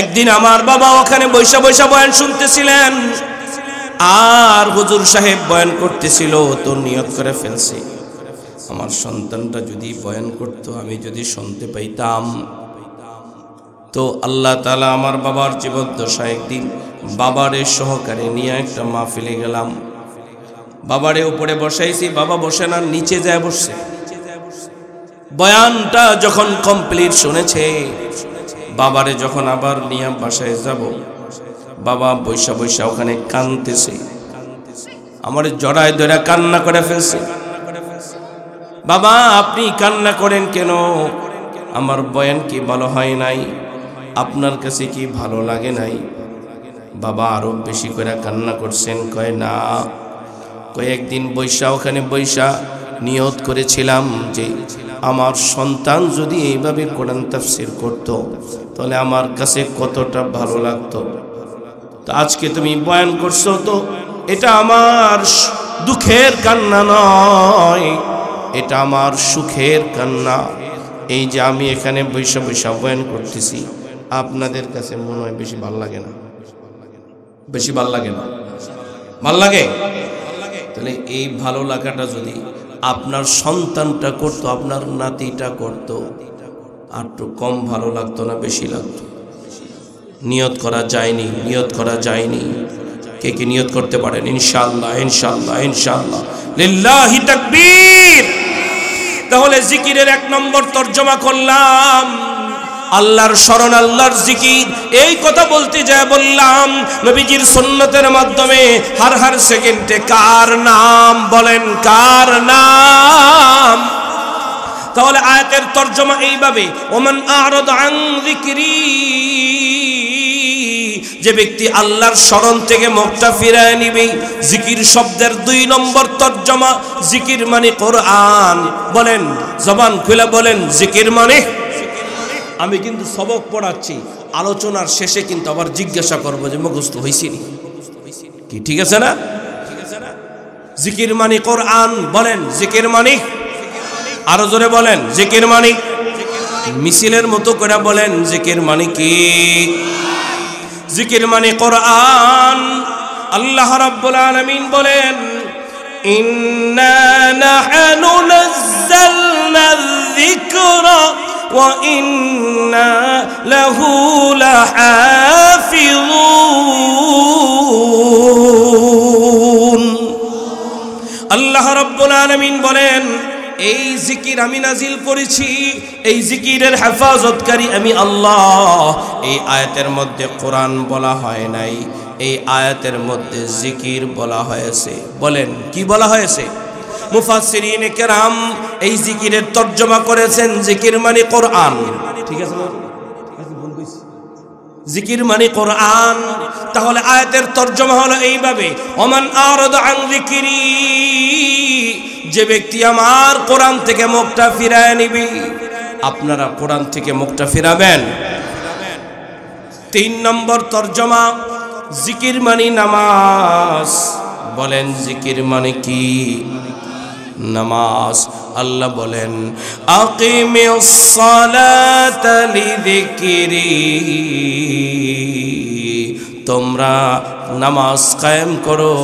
A: একদিন আমার বাবা ওখানে বৈশা বৈশা বয়ান শুনতেছিলেন, আর হুজুর সাহেব বয়ান করতেছিল। তো নিয়ত করে ফেলছে, আমার সন্তানটা যদি বয়ান করতো, আমি যদি শুনতে পাইতাম। তো আল্লাহ তাআলা আমার বাবার জীবদ্দশায় একদিন বাবারে সহকারে নিয়ে একটা মাহফিলে গেলাম। বাবারে উপরে বসাইছি, বাবা বসে না, নিচে যায় বসছে। বয়ানটা যখন কমপ্লিট শুনেছে, বাবারে যখন আবার নিয়ে বাসায় যাব, বাবা বৈশা বৈশা ওখানে কাঁদতেছে, আমার জড়ায় ধরে কান্না করে ফেলছে। বাবা আপনি কান্না করেন কেন? আমার বয়ান কি ভালো হয় নাই? আপনার কাছে কি ভালো লাগে নাই? বাবা আরো বেশি করে কান্না করছেন। কয় না, কয়েকদিন বৈশা ওখানে বৈশা নিয়ত করেছিলাম যে আমার সন্তান যদি এইভাবে কোরআন তাফসীর করত, তাহলে আমার কাছে কতটা ভালো লাগতো। তো আজকে তুমি বয়ান করছো, তো এটা আমার দুঃখের কান্না নয়, এটা আমার সুখের কান্না। এই যে আমি এখানে বৈশা বৈশা বয়ান করতেছি, আপনাদের কাছে মনে হয় বেশি ভাল লাগে না? বেশি ভাল লাগে না? ভাল লাগে? তাহলে এই ভালো লাগাটা যদি আপনার সন্তানটা করতো, আপনার নাতিটা করতো, আর একটু কম ভালো লাগতো না বেশি লাগতো? নিয়ত করা যায়নি, নিয়ত করা যায়নি। কে কে নিয়ত করতে পারেন? ইনশাআল্লাহ, ইনশাআল্লাহ, ইনশাআল্লাহ, লিল্লাহি তাকবীর। তাহলে জিকিরের 1 নম্বর তরজমা করলাম আল্লাহর শরণ, আল্লাহর জিকির। এই কথা বলতে যায় বললাম নবীজির সুন্নতের মাধ্যমে হার সেকেন্ডে কার নাম বলেন, কার নাম? তাহলে আয়াতের তরজমা এইভাবে, ওমান আ'রাদা আন যিকরি, যে ব্যক্তি আল্লাহর শরণ থেকে মুখটা ফিরায় নিবে। জিকির শব্দের 2 নম্বর তরজমা, জিকির মানে কোরআন। বলেন, জবান খুলে বলেন, জিকির মানে। আমি কিন্তু সবক পড়াচ্ছি, আলোচনার শেষে কিন্তু আবার জিজ্ঞাসা করবো যে মুখস্থ হয়েছি কি? ঠিক আছে না? জিকির মানে কোরআন। বলেন জিকির মানে, আরো জোরে বলেন জিকির মানে। মিছিলের মতো করে বলেন জিকির মানে কি? জিকির মানে কোরআন। আল্লাহ রাব্বুল আলামিন বলেন, ইন্না নাহনু নাযালনা যিকরা ওয়া ইন্না লাহু লাহাফিজুন। আল্লাহ রাব্বুল আলামিন বলেন, এই জিকির আমি নাজিল করেছি, এই জিকিরের হেফাজতকারী আমি আল্লাহ। এই আয়াতের মধ্যে কোরআন বলা হয় নাই, এই আয়াতের মধ্যে জিকির বলা হয়েছে। বলেন কি বলা হয়েছে? মুফাসসিরিনে কেরাম এই জিকিরের তরজমা করেছেন জিকির মানে কোরআন। ঠিক আছে, জিকির মানে কোরআন। তাহলে আয়াতের তরজমা হলো এইভাবে, ওমান আ'রাদা আন যিকরি, যে ব্যক্তি আমার কোরআন থেকে মুখটা ফিরায় নিবি। আপনারা কোরআন থেকে মুখটা ফিরাবেন। 3 নম্বর তরজমা, জিকির মানে নামাজ। বলেন জিকির মানে কি? নামাজ। আল্লাহ বলেন, আকিমিস সালাতা লিযিকরি, তোমরা নামাজ কায়েম করো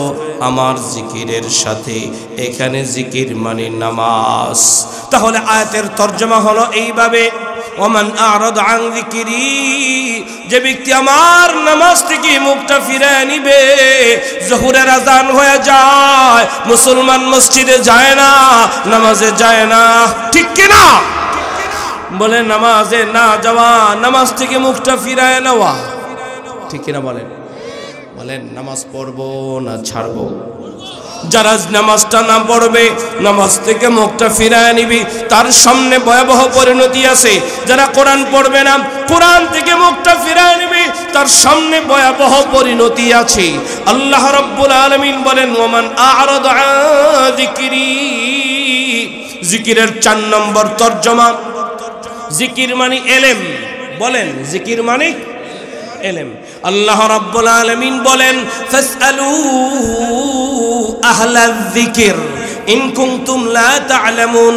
A: আমার জিকিরের সাথে। এখানে জিকির মানে নামাজ। তাহলে আয়াতের তরজমা হলো এইভাবে, ওমান আ'রাদা আন যিকরি, যে ব্যক্তি আমার নামাজ থেকে মুখটা ফিরিয়ে নিবে। জোহরের আযান হয়ে যায়, মুসলমান মসজিদে যায় না, নামাজে যায় না। ঠিক কি না? বলে নামাজে না যাওয়া, নামাজ থেকে মুখটা ফিরিয়ে নেওয়া। ঠিক কিনা বলেন? বলেন নামাজ পড়বো না ছাড়বো? যারা নামাজটা না পড়বে, নামাজ থেকে মুখটা ফিরায় নিবি, তার সামনে ভয়াবহ পরিণতি আছে। যারা কোরআন পড়বে না, কোরআন থেকে মুখটা ফিরায় নিবি, তার সামনে ভয়াবহ পরিণতি আছে। আল্লাহ রাব্বুল আলামিন বলেন, ওমান আ'রাদা আন যিকরি, জিকিরের 4 নম্বর তরজমা। জিকির মানে এলেম। বলেন, জিকির মানে এলেম। আল্লাহ রাব্বুল আলামিন বলেন, ফাসআলু আহলায যিকর ইন কুনতুম লা তা'লামুন।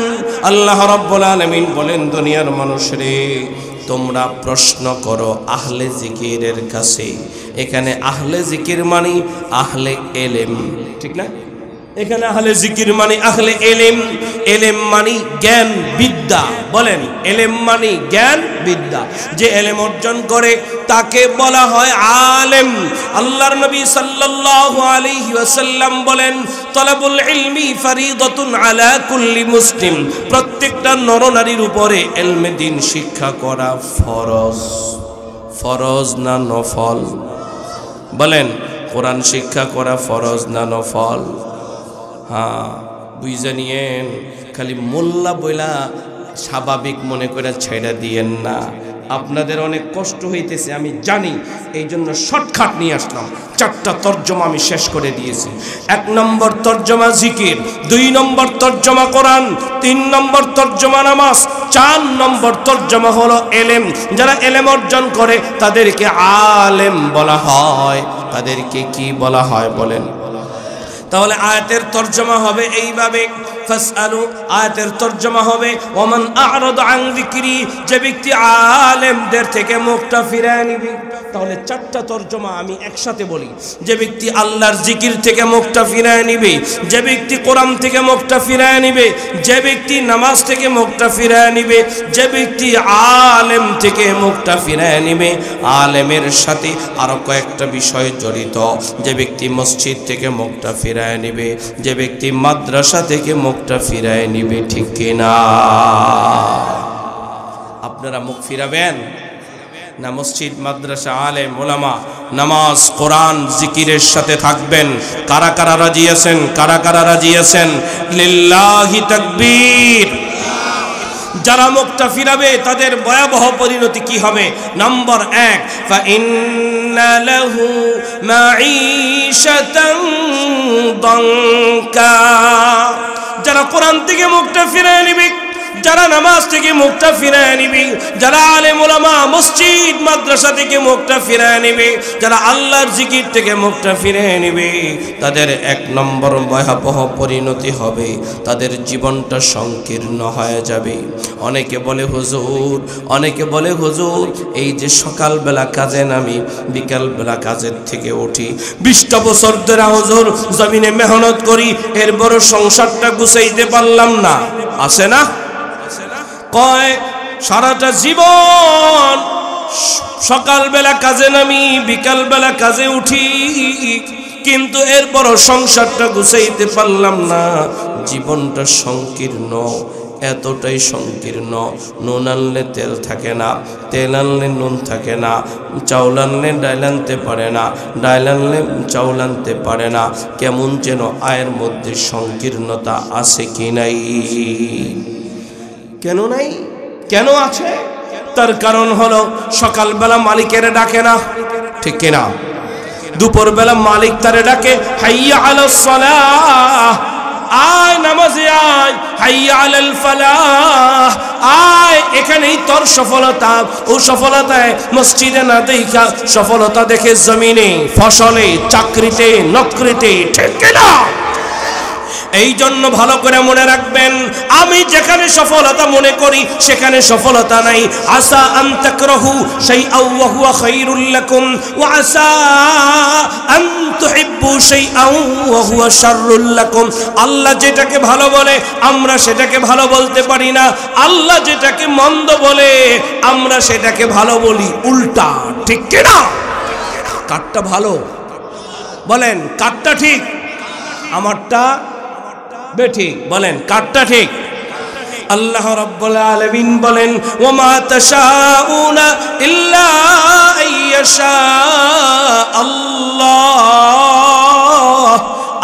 A: আল্লাহ রাব্বুল আলামিন বলেন, দুনিয়ার মানুষরে তোমরা প্রশ্ন করো আহলে জিকিরের কাছে। এখানে আহলে জিকির মানে আহলে এলেম, ঠিক না? এখানে আহলে জিকির মানে আহলে এলেম। এলেম মানে জ্ঞান বিদ্যা। বলেন, এলেম মানে জ্ঞান বিদ্যা। যে এলেম অর্জন করে তাকে বলা হয় আলেম। আল্লাহর নবী সাল্লাল্লাহু আলাইহি ওয়াসাল্লাম বলেন, তলাবুল ইলমি ফরিদাতুন আলা কুল্লি মুসলিম। প্রত্যেকটা নরনারীর উপরে ইলমে দ্বীন শিক্ষা করা ফরজ। ফরজ না নফল? বলেন, কোরআন শিক্ষা করা ফরজ না নফল? হ্যাঁ, বুঝে নিয়েন। খালি মোল্লা বইলা স্বাভাবিক মনে করে ছেড়ে দিয়েন না। আপনাদের অনেক কষ্ট হইতেছে আমি জানি, এই জন্য শর্টকাট নিয়ে আসলাম। 4টা তর্জমা আমি শেষ করে দিয়েছি। 1 নম্বর তর্জমা জিকির, 2 নম্বর তর্জমা কোরআন, 3 নম্বর তর্জমা নামাজ, 4 নম্বর তর্জমা হলো এলেম। যারা এলেম অর্জন করে তাদেরকে আলেম বলা হয়। তাদেরকে কি বলা হয় বলেন? তাহলে আয়াতের তরজমা হবে এইভাবে, ফাসআলু। আয়াতের তরজমা হবে, ওমান আ'রাদা আন যিকরি, যে ব্যক্তি আলেমদের থেকে মুখটা ফিরায় নিবে। তাহলে 4টা তরজমা আমি একসাথে বলি। যে ব্যক্তি আল্লাহর জিকির থেকে মুখটা ফিরায় নিবে, যে ব্যক্তি কোরআন থেকে মুখটা ফিরায় নিবে, যে ব্যক্তি নামাজ থেকে মুখটা ফিরায় নিবে, যে ব্যক্তি আলেম থেকে মুখটা ফিরায় নিবে। আলেমের সাথে আরো কয়েকটা বিষয় জড়িত। যে ব্যক্তি মসজিদ থেকে মুখটা ফিরায় নিবে, যে ব্যক্তি মাদ্রাসা থেকে মুখটা ফিরায় নিবে, ঠিক কিনা? আপনারা মুখ ফিরাবেন না মসজিদ, মাদ্রাসা, আলেম, ওলামা, নামাজ, কোরআন, জিকিরের সাথে থাকবেন? কারা কারা রাজি আছেন? কারা কারা রাজি আছেন? লিল্লাহি তাকবীর। যারা মুখটা ফিরাবে তাদের ভয়াবহ পরিণতি কি হবে? নম্বর 1, ফাইন্না লাহু মাঈশাতান দানকা। যারা কোরআন থেকে মুখটা ফিরায় নিবে, যারা নামাজ থেকে মুখটা ফিরায় নিবে, যারা আলেম ওলামা মসজিদ মাদ্রাসা থেকে মুখটা ফিরায় নিবে, যারা আল্লাহর জিকির থেকে মুখটা ফিরায় নিবে, তাদের 1 নম্বর ভয়াবহ পরিণতি হবে, তাদের জীবনটা সংকীর্ণ হয়ে যাবে। অনেকে বলে হুজুর, অনেকে বলে হুজুর, এই যে সকালবেলা কাজে নামি, বিকালবেলা কাজের থেকে উঠি, 20টা বছর ধরে হুজুর জমিনে মেহনত করি, এরপরও সংসারটা গুছাইতে পারলাম না। আছে না? কয় সারাটা জীবন সকালবেলা কাজে নামি, বিকালবেলা কাজে উঠি, কিন্তু এরপরও সংসারটা গুছাইতে পারলাম না। জীবনটা সংকীর্ণ, এতটাই সংকীর্ণ। নুন আনলে তেল থাকে না, তেল আনলে নুন থাকে না, চাউল আনলে ডাইল আনতে পারে না, ডাইল আনলে চাউল আনতে পারে না। কেমন যেন আয়ের মধ্যে সংকীর্ণতা আছে কি নাই? কেন নাই? কেন আছে? তার কারণ হলো সকালবেলা মালিকের ডাকে না, ঠিক কিনা? দুপুরবেলা মালিক তারে ডাকে, হাইয়া আলাস সালাহ, আয় নামাজে আয়, হাইয়া আলাল ফালাহ, আয় এখানেই তোর সফলতা। ও সফলতায় মসজিদে না দেখা, সফলতা দেখে জমিনে, ফসলে, চাকরিতে, নকরিতে, ঠিক কিনা? এই জন্য ভালো করে মনে রাখবেন, আমি যেখানে সফলতা মনে করি সেখানে সফলতা নাই। আসা আন তাকরাহু শাইআন ওয়া হুয়া খায়রুল লাকুম ওয়া আসা আন তুহিব্বু শাইআন ওয়া হুয়া শাররুল লাকুম। আল্লাহ যেটাকে ভালো বলে আমরা সেটাকে ভালো বলতে পারি না, আল্লাহ যেটাকে মন্দ বলে আমরা সেটাকে ভালো বলি, উল্টা, ঠিক কি না? কারটা ভালো বলেন, কারটা ঠিক? আমারটা বেঠিক। বলেন কারটা ঠিক? আল্লাহ রাব্বুল আলামিন বলেন, ওয়া মা তাশাউনা ইল্লা আইয়াশা আল্লাহ।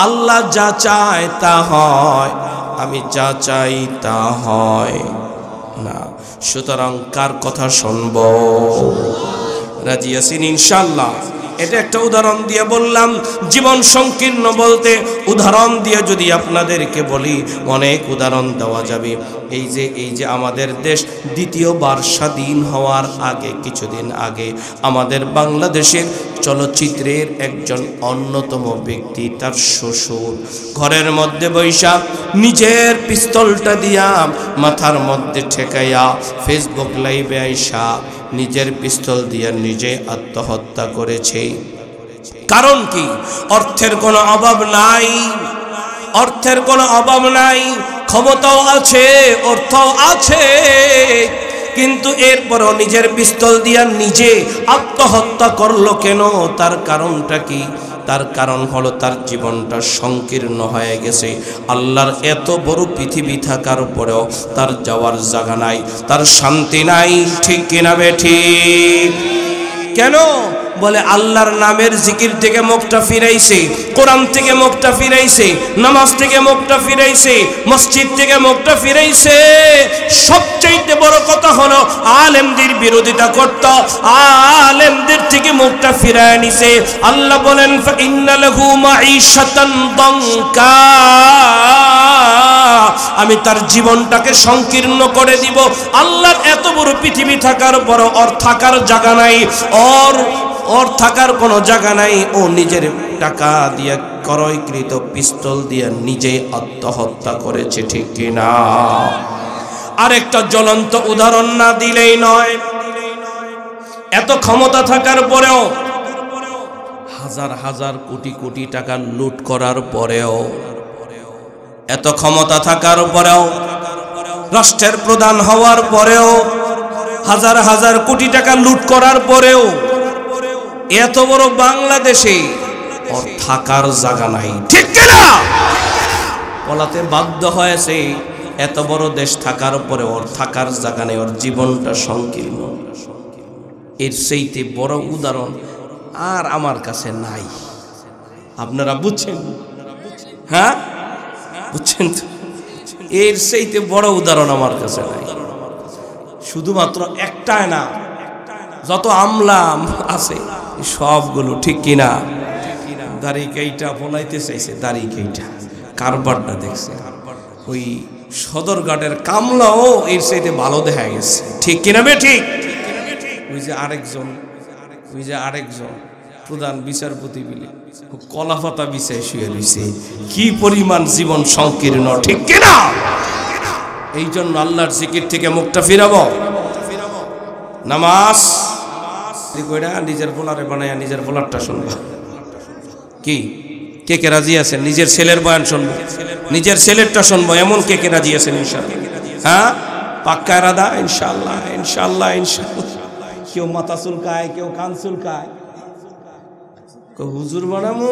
A: আল্লাহ আল্লাহ যা চায় তা হয়, আমি যা চাই তা হয় না। সুতরাং কার কথা শুনব? রাজি আছেন ইনশাআল্লাহ? এটা একটা উদাহরণ দিয়ে বললাম। জীবন সংকীর্ণ বলতে উদাহরণ দিয়ে যদি আপনাদেরকে বলি, অনেক উদাহরণ দেওয়া যাবে। এই যে আমাদের দেশ দ্বিতীয়বার স্বাধীন হওয়ার আগে, কিছুদিন আগে আমাদের বাংলাদেশের চলচ্চিত্রের একজন অন্যতম ব্যক্তি, তার শ্বশুর ঘরের মধ্যে বৈশা নিজের পিস্তলটা দিয়া মাথার মধ্যে ঠেকাইয়া ফেসবুক লাইভে আইসা নিজের পিস্তল দিয়ে নিজে আত্মহত্যা করেছে। কারণ কি? অর্থের কোনো অভাব নাই, অর্থের কোনো অভাব নাই, ক্ষমতাও আছে, অর্থও আছে, কিন্তু এরপরও নিজের পিস্তল দিয়া নিজে আত্মহত্যা করলো কেন? তার কারণটা কি? তার কারণ হলো তার জীবনটা সংকীর্ণ হয়ে গেছে। আল্লাহর এত বড় পৃথিবী থাকার পরেও তার যাওয়ার জায়গা নাই, তার শান্তি নাই। ঠিক কিনা বেঠিক? কেন? বলে আল্লাহর নামের জিকির থেকে মুখটা ফিরাইছে, কোরআন থেকে মুখটা ফিরাইছে, নামাজ থেকে মুখটা ফিরাইছে, মসজিদ থেকে মুখটা ফিরাইছে। সবচেয়ে বড় কথা হলো আলেমদের বিরোধিতা করত, আলেমদের থেকে মুখটা ফিরায় নিছে। আল্লাহ বলেন ফাইন্না লাহু মাঈশাতান দানকা, আমি তার জীবনটাকে সংকীর্ণ করে দিব। আল্লাহর এত বড় পৃথিবী থাকার পর ওর থাকার জায়গা নাই, ওর থাকার কোনো জায়গা নাই। ও নিজের টাকা দিয়ে ক্রয়কৃত পিস্তল দিয়ে নিজে আত্মহত্যা করেছে। ঠিক কিনা? আরেকটা জ্বলন্ত উদাহরণ না দিলেই নয়। এত ক্ষমতা থাকার পরেও, হাজার হাজার কোটি কোটি টাকা লুট করার পরেও, এত ক্ষমতা থাকার পরেও, রাষ্ট্রের প্রধান হওয়ার পরেও, হাজার হাজার কোটি টাকা লুট করার পরেও এত বড় বাংলাদেশে ওর থাকার জায়গা নাই। ঠিক কিনা? বলাতে বাধ্য হয়েছে। এত বড় দেশ থাকার পরে ওর থাকার জায়গা নেই, ওর জীবনটা সংকীর্ণ। এর সেইতে বড় উদাহরণ আর আমার কাছে নাই। আপনারা বুঝছেন? হ্যাঁ, বুঝছেন তো? এর সেইতে বড় উদাহরণ আমার কাছে নাই। শুধুমাত্র একটাই না, যত আমলা আছে সবগুলো। ঠিক কিনা? দাড়ি কেইটা বলাইতে চাইছে, দাড়ি কেইটা কারবারটা দেখছে। ওই সদরঘাটের কামলাও এর চাইতে ভালো দেখা গেছে। ঠিক কিনা বেঠিক? ওই যে আরেকজন প্রধান বিচারপতি বিলে কলা পাতা বিছায় শুয়ে রয়েছে। কি পরিমাণ জীবন সংকীর্ণ। ঠিক কিনা? এই জন্য আল্লাহর জিকির থেকে মুখটা ফিরাবো। নামাজ নিজের বোলারে বানায় নিজের বোলারটা শুনবো। কি কে কে রাজি আছেন? নিজের ছেলের বয়ান শুনবো, নিজের ছেলেরটা শুনবো, এমন কে কে রাজি আছেন? ইনশাআল্লাহ। হ্যাঁ, পাক্কা ইরাদা? ইনশাআল্লাহ, ইনশাআল্লাহ, ইনশাআল্লাহ। কেউ মাথা চুলকায়, কেউ কান চুলকায়, কেউ হুজুর বানামু।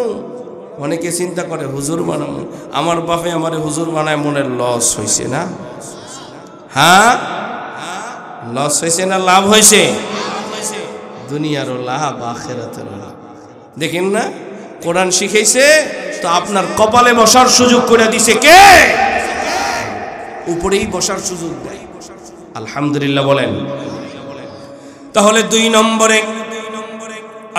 A: অনেকে চিন্তা করে হুজুর বানামু। আমার বাপে আমারে হুজুর বানায়, মনের লস হয়েছে না? হ্যাঁ, লস হয়েছে না লাভ হয়েছে? দুনিয়ারও লাভ, আখিরাতেরও লাভ। দেখেন না, কোরআন শিখাইছে তো আপনার কপালে বসার সুযোগ করে দিছে কে? উপরেই বসার সুযোগ দেয়। আলহামদুলিল্লাহ বলেন। তাহলে 2 নম্বরে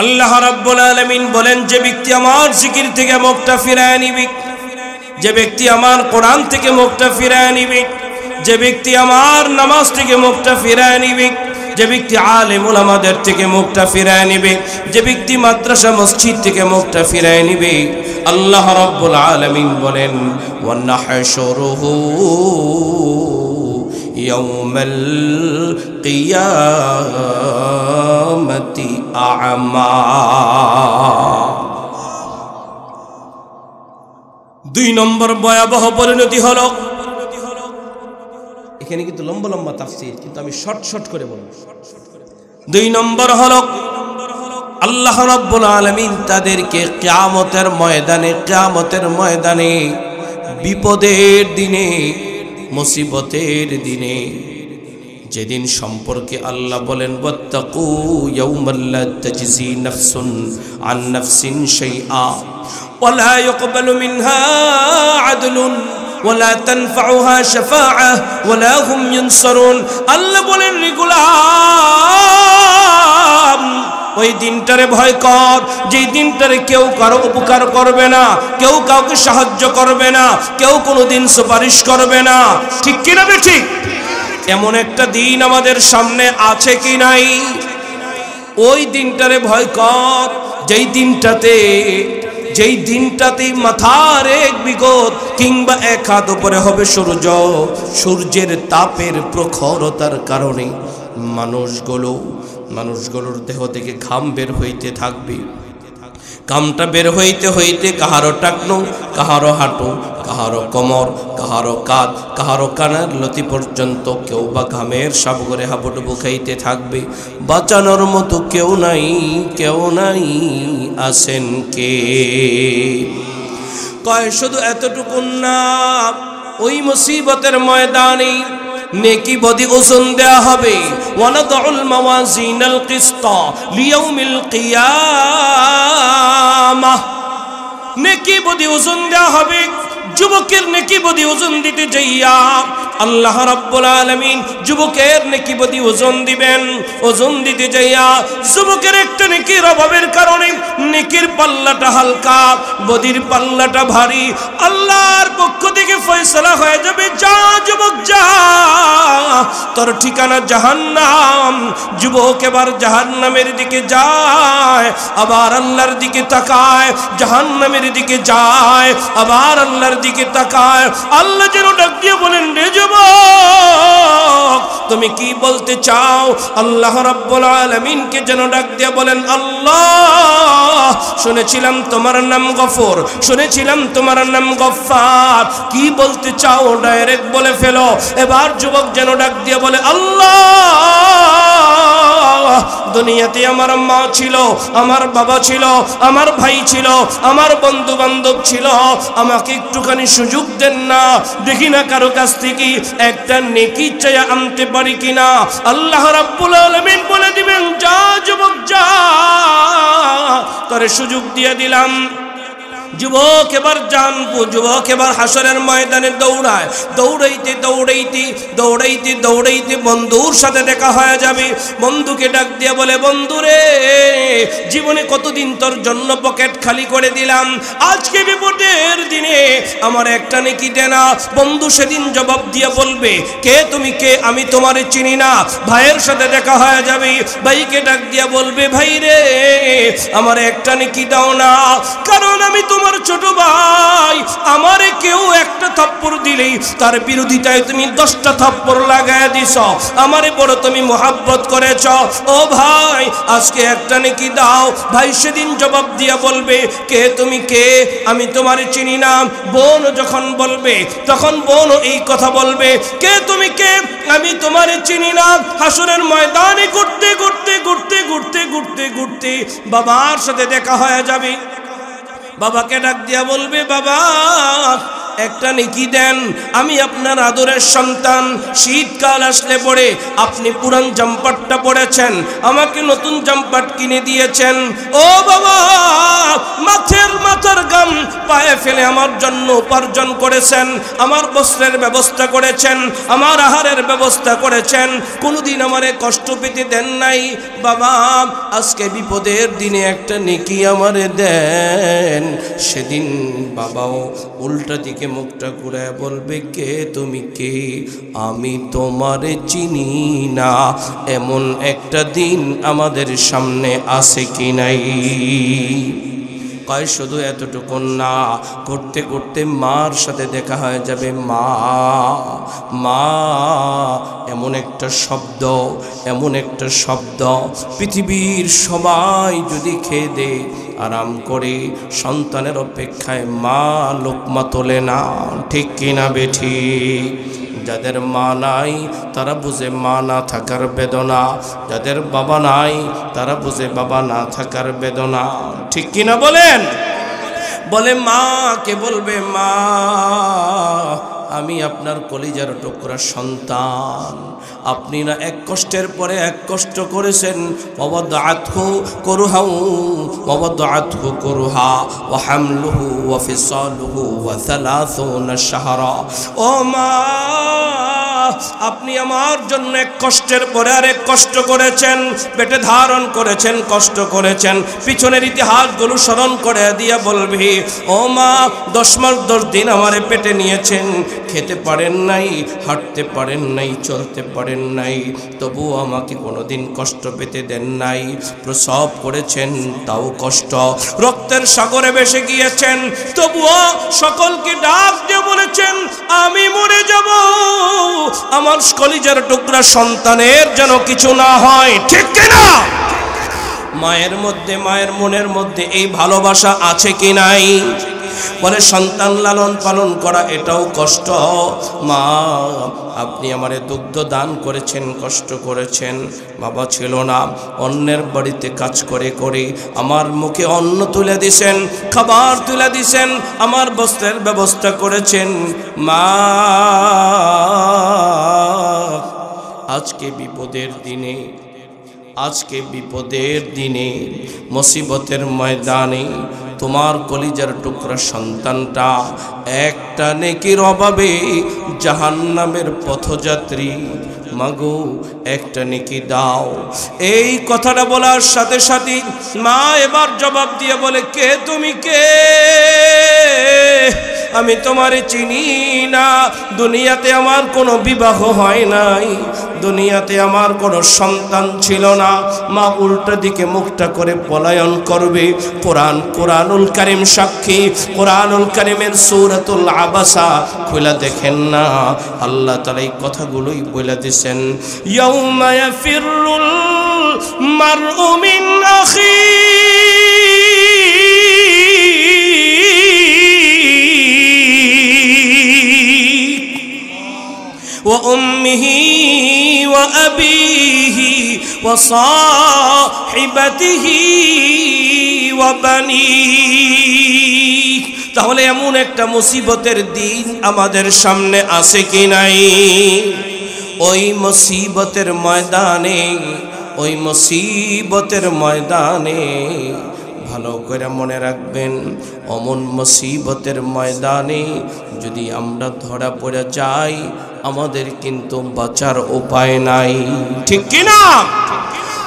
A: আল্লাহ রাব্বুল আলামিন বলেন, যে ব্যক্তি আমার জিকির থেকে মুখটা ফিরায় নিবে, যে ব্যক্তি আমার কোরআন থেকে মুখটা ফিরায় নিবে, যে ব্যক্তি আমার নামাজ থেকে মুখটা ফিরায় নিবে, যে ব্যক্তি আলেম উলামাদের থেকে মুখটা ফিরায় নিবে, যে ব্যক্তি মাদ্রাসা মসজিদ থেকে মুখটা ফিরায় নিবে, আল্লাহ রাব্বুল আলামিন বলেন ওয়া নাহশুরুহু ইয়াউমাল কিয়ামাতি আ'মা। 2 নম্বর ভয়াবহ পরিণতি হলো, এখানে কিন্তু লম্বা লম্বা তাফসীর, কিন্তু আমি শর্ট করে বলবো। 2 নম্বর হলো আল্লাহ রাব্বুল আলামিন তাদেরকে কিয়ামতের ময়দানে বিপদের দিনে, মুসিবতের দিনে যেদিন সম্পর্কে আল্লাহ বলেন ওয়াত্তাকু ইয়াওমান লা তাজজি নাফসুন আন নাফসিন শাইআ ওয়া লা ইউকবালু মিনহা আদলুন ওয়া লা তানফাউহা শাফাআহ ওয়া লা হুম ইউনসারুন। আল্লাহ বলেন রেগুলাম ওই দিনটারে ভয় কর, যেই দিনটারে কেউ কারো উপকার করবে না, কেউ কাউকে সাহায্য করবে না, কেউ কোনোদিন সুপারিশ করবে না। ঠিক কিনা ঠিক? এমন একটা দিন আমাদের সামনে আছে কি নাই? ওই দিনটারে ভয় কর, যেই দিনটাতে মাথার এক বিগত কিংবা এক হাত উপরে হবে সূর্য, সূর্যের তাপের প্রখরতার কারণে মানুষগুলোর দেহ থেকে ঘাম বের হইতে থাকবে। ঘামটা বের হইতে হইতে কাহারো টাকনো, কাহারো হাঁটু, কাহারো কোমর, কাহারো কাঁধ, কাহারো কানের লতি পর্যন্ত কেউ বা ঘামের সাবগরে হাবুডুবু খাইতে থাকবে। বাঁচানোর মতো কেউ নাই আছেন কে? কয় শুধু এতটুকু না, ওই মুসিবতের ময়দানে নেকি বদি ওজন দেয়া হবে। ওয়ানাদউল মাওয়াজিনাল কিসতা লিয়াউমিল কিয়ামাহ, নেকি বদি ওজন দেয়া হবে। যুবকের নেকি বদি ওজন দিতে যাইয়া আল্লাহ রাব্বুল আলামিন যুবকের নেকি বদি ওজন দিবেন। ওজন দিতে যাইয়া যুবকের একটা নেকির অভাবের কারণে নেকির পাল্লাটা হালকা, বদির পাল্লাটা ভারী। আল্লাহর পক্ষ থেকে ফয়সালা হয়ে যাবে, যা যুবক যা, তোর ঠিকানা জাহান্নাম। যুবক এবার জাহান্নামের দিকে যায়, আবার আল্লাহর দিকে তাকায়, জাহান্নামের দিকে যায়, আবার আল্লাহর দিকে তাকায়। আল্লাহ যেন ডাক দিয়ে বলেন, রে যুবক তুমি কি বলতে চাও? আল্লাহ রাব্বুল আলামিনকে যেন ডাক দিয়ে বলেন, আল্লাহ শুনেছিলাম তোমার নাম গফর, শুনেছিলাম তোমার নাম গফফার, কি বলতে চাও ডাইরেক্ট বলে ফেলো। এবার যুবক যেন ডাক দিয়ে বলে, আল্লাহ দুনিয়াতে আমার মা ছিল, আমার বাবা ছিল, আমার ভাই ছিল, আমার বন্ধু বান্ধব ছিল, আমাকে একটুখানি সুযোগ দেন না, দেখি না কারো কাছ থেকে একটা নেকি চাইয়া আনতে পারি কিনা। আল্লাহ রাব্বুল আলামিন বলে দিবেন, যা যুবক যা, তোরে সুযোগ দিয়ে দিলাম। যুবক এবার জানবো, যুবক এবার হাসরের ময়দানে দৌড়ায়, দৌড়াইতে দৌড়াইতে দৌড়াইতে দৌড়াইতে বন্ধুর সাথে দেখা হয়ে যাবে। বন্ধুকে ডাক দিয়ে বলে, বন্ধুরে জীবনে কতদিন তোর জন্য পকেট খালি করে দিলাম, আজকে বিপদের দিনে আমার একটা নেকি দে না। বন্ধু সেদিন জবাব দিয়ে বলবে, কে তুমি কে? আমি তোমারে চিনি না। ভাইয়ের সাথে দেখা হয়ে যাবে, ভাইকে ডাক দিয়ে বলবে, ভাই রে আমার একটা নেকি দাও না, কারণ আমি তোমার ছোট ভাই, আমারে কেউ একটা থাপ্পড় দিলেই তার বিরোধিতায় তুমি 10টা থাপ্পড় লাগায় দিছ, আমারে বড় তুমি মোহাব্বত করেছ। ও ভাই আজকে একটা নেকি দাও। ভাই সেদিন জবাব দিয়া বলবে, কে তুমি কে? আমি তোমারে চিনি না। বোন যখন বলবে তখন বোন এই কথা বলবে, কে তুমি কে? আমি তোমারে চিনি না। হাসরের ময়দানে ঘুরতে ঘুরতে ঘুরতে ঘুরতে ঘুরতে ঘুরতে বাবার সাথে দেখা হয়ে যাবে। বাবাকে ডাক দিয়া বলবে, বাবা একটা নেকি দেন, আমি আপনার আদরের সন্তান, শীতকাল আসলে পরে আপনি পুরান জাম্পারটা পরেছেন, আমাকে নতুন জাম্পার কিনে দিয়েছেন। ও বাবা মাথার গাম পায়ে ফেলে আমার জন্য উপার্জন করেছেন, আমার বস্ত্রের ব্যবস্থা করেছেন, আমার আহারের ব্যবস্থা করেছেন, কোনোদিন আমারে কষ্ট পেতে দেন নাই। বাবা আজকে বিপদের দিনে একটা নেকি আমারে দেন। সেদিন বাবাও উল্টা দিকে মুখটা ঘুরে বলবে, কে তুমি কে? আমি তোমারে চিনি না। এমন একটা দিন আমাদের সামনে আছে কি নাই? কয় শুধু এতটুকু না, করতে করতে মার সাথে দেখা হয়ে যাবে। মা মা এমন একটা শব্দ, এমন একটা শব্দ, পৃথিবীর সবাই যদি খেয়ে দে আরাম করে সন্তানের অপেক্ষায় মা লোকমা তোলে না। ঠিক কিনা বেঠিক? যাদের মা নাই তারা বুঝে মা না থাকার বেদনা, যাদের বাবা নাই তারা বুঝে বাবা না থাকার বেদনা। ঠিক কিনা বলেন? বলে মাকে বলবে, মা আমি আপনার কলিজার টুকরা সন্তান, আপনি না এক কষ্টের পরে এক কষ্ট করেছেন। ওয়াদাআতহু কুরহাউ ওয়াদাআতহু কুরহা ওয়া হামলুহু ওয়া ফিসালুহু ওয়া 30 শাহরা। ও মা, আপনি আমার জন্য এক কষ্টের পরে আরেক কষ্ট করেছেন, পেটে ধারণ করেছেন, কষ্ট করেছেন। পিছনের ইতিহাসগুলো স্মরণ করে দিয়া বলবি, ও মা 10 মাস 10 দিন আমারে পেটে নিয়েছেন, খেতে পারেন নাই, হাঁটতে পারেন নাই, চলতে পারেন নাই, তবুও আমাকে কোনোদিন কষ্ট পেতে দেন নাই। প্রসব করেছেন তাও কষ্ট, রক্তের সাগরে ভেসে গিয়েছেন, তবুও সকলকে ডাক দিয়ে বলেছেন আমি মরে যাব, আমার কলিজার টুকরা সন্তানের যেন কিছু না হয়। ঠিক কিনা? মায়ের মধ্যে, মায়ের মনের মধ্যে এই ভালোবাসা আছে কি নাই? বলে সন্তান লালন পালন করা এটাও কষ্ট। মা, আপনি আমারে দুগ্ধ দান করেছেন, কষ্ট করেছেন, বাবা ছিল না, অন্যের বাড়িতে কাজ করে করে আমার মুখে অন্ন তুলে দিছেন, খাবার তুলে দিছেন, আমার বস্ত্রের ব্যবস্থা করেছেন। মা, আজকে বিপদের দিনে, আজকে বিপদের দিনে, মুসিবতের ময়দানে তোমার কলিজার টুকরা সন্তানটা একটা নেকির অভাবে জাহান্নামের পথযাত্রী। মাগো একটা নেকি দাও। এই কথাটা বলার সাথে সাথে মা এবার জবাব দিয়ে বলে, কে তুমি? কে? আমি তোমারে চিনি না। দুনিয়াতে আমার কোনো বিবাহ হয় নাই, দুনিয়াতে আমার কোনো সন্তান ছিল না। মা উল্টা দিকে মুখটা করে পলায়ন করবে। কোরআনুল কারীম সাক্ষী, কোরআনুল কারীমের সূরাতুল আবাসা খুলে দেখেন না, আল্লাহ তাআলা এই কথাগুলোই বলে দিয়েছেন, ইয়াউমা ইয়াফিরুল মারউ মিন আখি وأمه وأبيه وصاحبته وبنيه। তাহলে এমন একটা মুসিবতের দিন আমাদের সামনে আছে কি নাই? ওই মুসিবতের ময়দানে, ওই মুসিবতের ময়দানে ভালো করে মনে রাখবেন, অমন মুসিবতের ময়দানে যদি আমরা ধরা পড়ে যাই, আমাদের কিন্তু বাঁচার উপায় নাই। ঠিক কি না?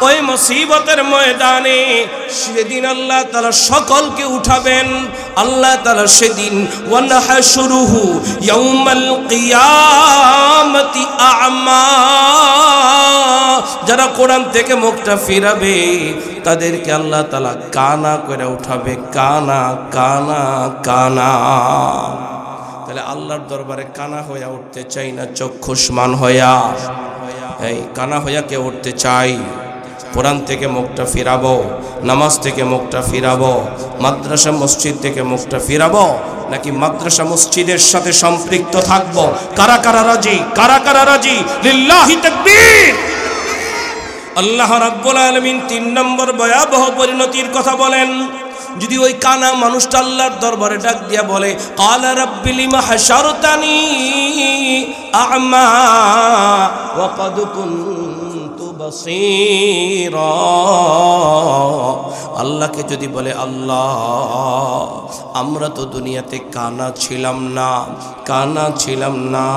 A: ওই মুসিবতের ময়দানে সেদিন আল্লাহ তাআলা সকলকে উঠাবেন। আল্লাহ তাআলা সেদিন ওয়ানহাশুরুহু ইয়াউমাল কিয়ামতি আ'মা, যারা কোরআন থেকে মুখটা ফিরাবে তাদেরকে আল্লাহ তাআলা কানা করে উঠাবে, কানা কানা কানা। তাহলে আল্লাহর দরবারে কানা হইয়া উঠতে চাই না চক্ষুষ্মান হইয়া? এই কানা হইয়া কে উঠতে চাই? কোরআন থেকে মুখটা ফিরাবো, নামাজ থেকে মুখটা ফিরাবো, মাদ্রাসা মসজিদ থেকে মুখটা ফিরাবো, নাকি মাদ্রাসা মসজিদের সাথে সম্পৃক্ত থাকবো? কারা কারা রাজি? কারা কারা রাজি? লিল্লাহি তাকবীর। আল্লাহ রাব্বুল আলামিন 3 নম্বর ভয়াবহ পরিণতির কথা বলেন। যদি ওই কানা মানুষটা আল্লাহর দরবারে ডাক দিয়া বলে, ক্বালা রাব্বি লিমা হাশারতানি আ'মা ওয়া ক্বাদ কুনতু বাসীরা, আল্লাহকে যদি বলে, আল্লাহ আমরা তো দুনিয়াতে কানা ছিলাম না, কানা ছিলাম না।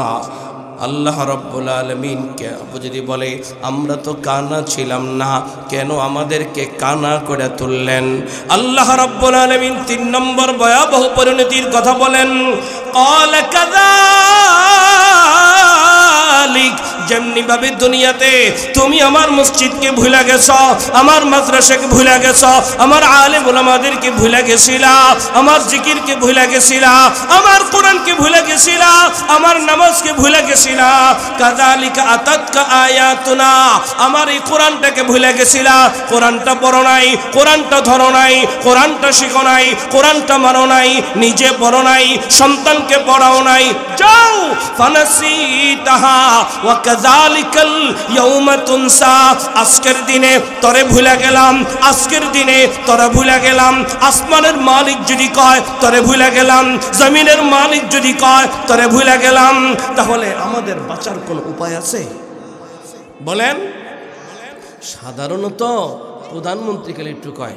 A: আল্লাহ রাব্বুল আলামিন কে যদি বলে, আমরা তো কানা ছিলাম না, কেন আমাদেরকে কানা করে তুললেন? আল্লাহ রাব্বুল আলামিন 3 নম্বর ভয়াবহ পরিণতির কথা বলেন, ক্বালা কাযালিক, যেমনি ভাবে দুনিয়াতে তুমি আমার মসজিদকে ভুলে গেছো, আমার মাদ্রাসাকে ভুলে গেছো, আমার আলেম ওলামাদেরকে ভুলে গেছিলা, আমার জিকিরকে ভুলে গেছিলা, আমার কোরআনকে ভুলে গেছিলা, আমার নামাজকে ভুলে গেছিলা, কাযালিকা আতাতকা আয়াতুনা, আমার এই কোরআনটাকে ভুলে গেছিলা, কোরআনটা পড়ো নাই, কোরআনটা ধরো নাই, কোরআনটা শিখো নাই, কোরআনটা মানো নাই, নিজে পড়ো নাই, সন্তানকে পড়াও নাই, যাও ফানাসিতাহা ওয়া ফাযালিকাল ইয়াউমা তুনসা, আজকের দিনে তরে ভুলে গেলাম, আজকের দিনে তরে ভুলে গেলাম। আসমানের মালিক যদি কয় তরে ভুলে গেলাম, জমিনের মালিক যদি কয় তরে ভুলে গেলাম, তাহলে আমাদের বাঁচার কোনো উপায় আছে? বলেন। সাধারণত প্রধানমন্ত্রী খালি একটু কয়,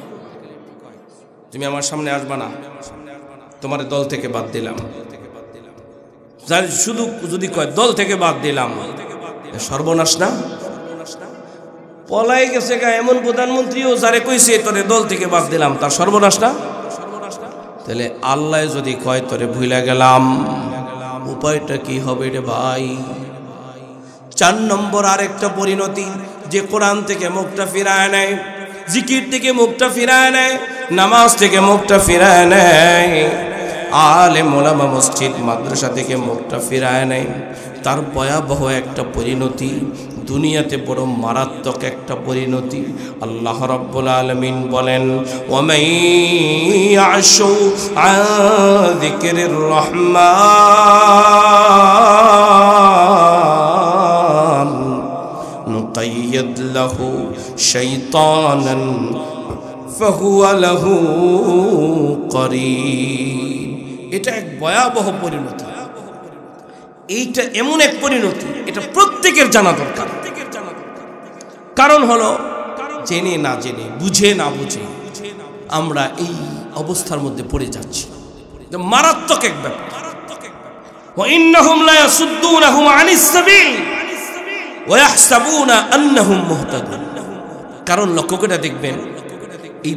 A: তুমি আমার সামনে আসবা না, তোমার দল থেকে বাদ দিলাম। শুধু যদি কয় দল থেকে বাদ দিলাম, সর্বনাশ না? পলাই গেছে গা এমন প্রধানমন্ত্রীও যারে কইছে তোরে দল থেকে বাদ দিলাম, তার সর্বনাশ না? তাহলে আল্লাহ যদি কয় তোরে ভুলে গেলাম, উপায়টা কি হবে রে ভাই? 4 নম্বর আরেকটা পরিণতি, যে কোরআন থেকে মুখটা ফিরায় নেয়, জিকির থেকে মুখটা ফিরায় নেয়, নামাজ থেকে মুখটা ফিরায় নেয়, আলেম ওলামা মসজিদ মাদ্রাসা থেকে মুখটা ফিরায় নেয়, তার ভয়াবহ একটা পরিণতি, দুনিয়াতে বড় মারাত্মক একটা পরিণতি। আল্লাহ রাব্বুল আলামিন বলেন, ওয়ামাইয়াশু আন যিকরির রহমান নুকাইয়্যিদ লাহু শাইতানান ফাহুয়া লাহু করিন। এটা এক ভয়াবহ পরিণতি, এইটা এমন এক পরিণতি, এটা প্রত্যেকের জানা দরকার। কারণ হলো জেনে না জেনে, বুঝে না বুঝে আমরা এই অবস্থার মধ্যে পড়ে যাচ্ছি, মারাত্মক এক ব্যাপার। ওয়া ইন্নাহুম লা ইয়াসুদ্দুনাহুম আনিস সাবিল ওয়া ইয়াহসাবুনা আন্নাহুম মুহতাদুন। কারণ লক্ষ্য করে দেখবেন, এই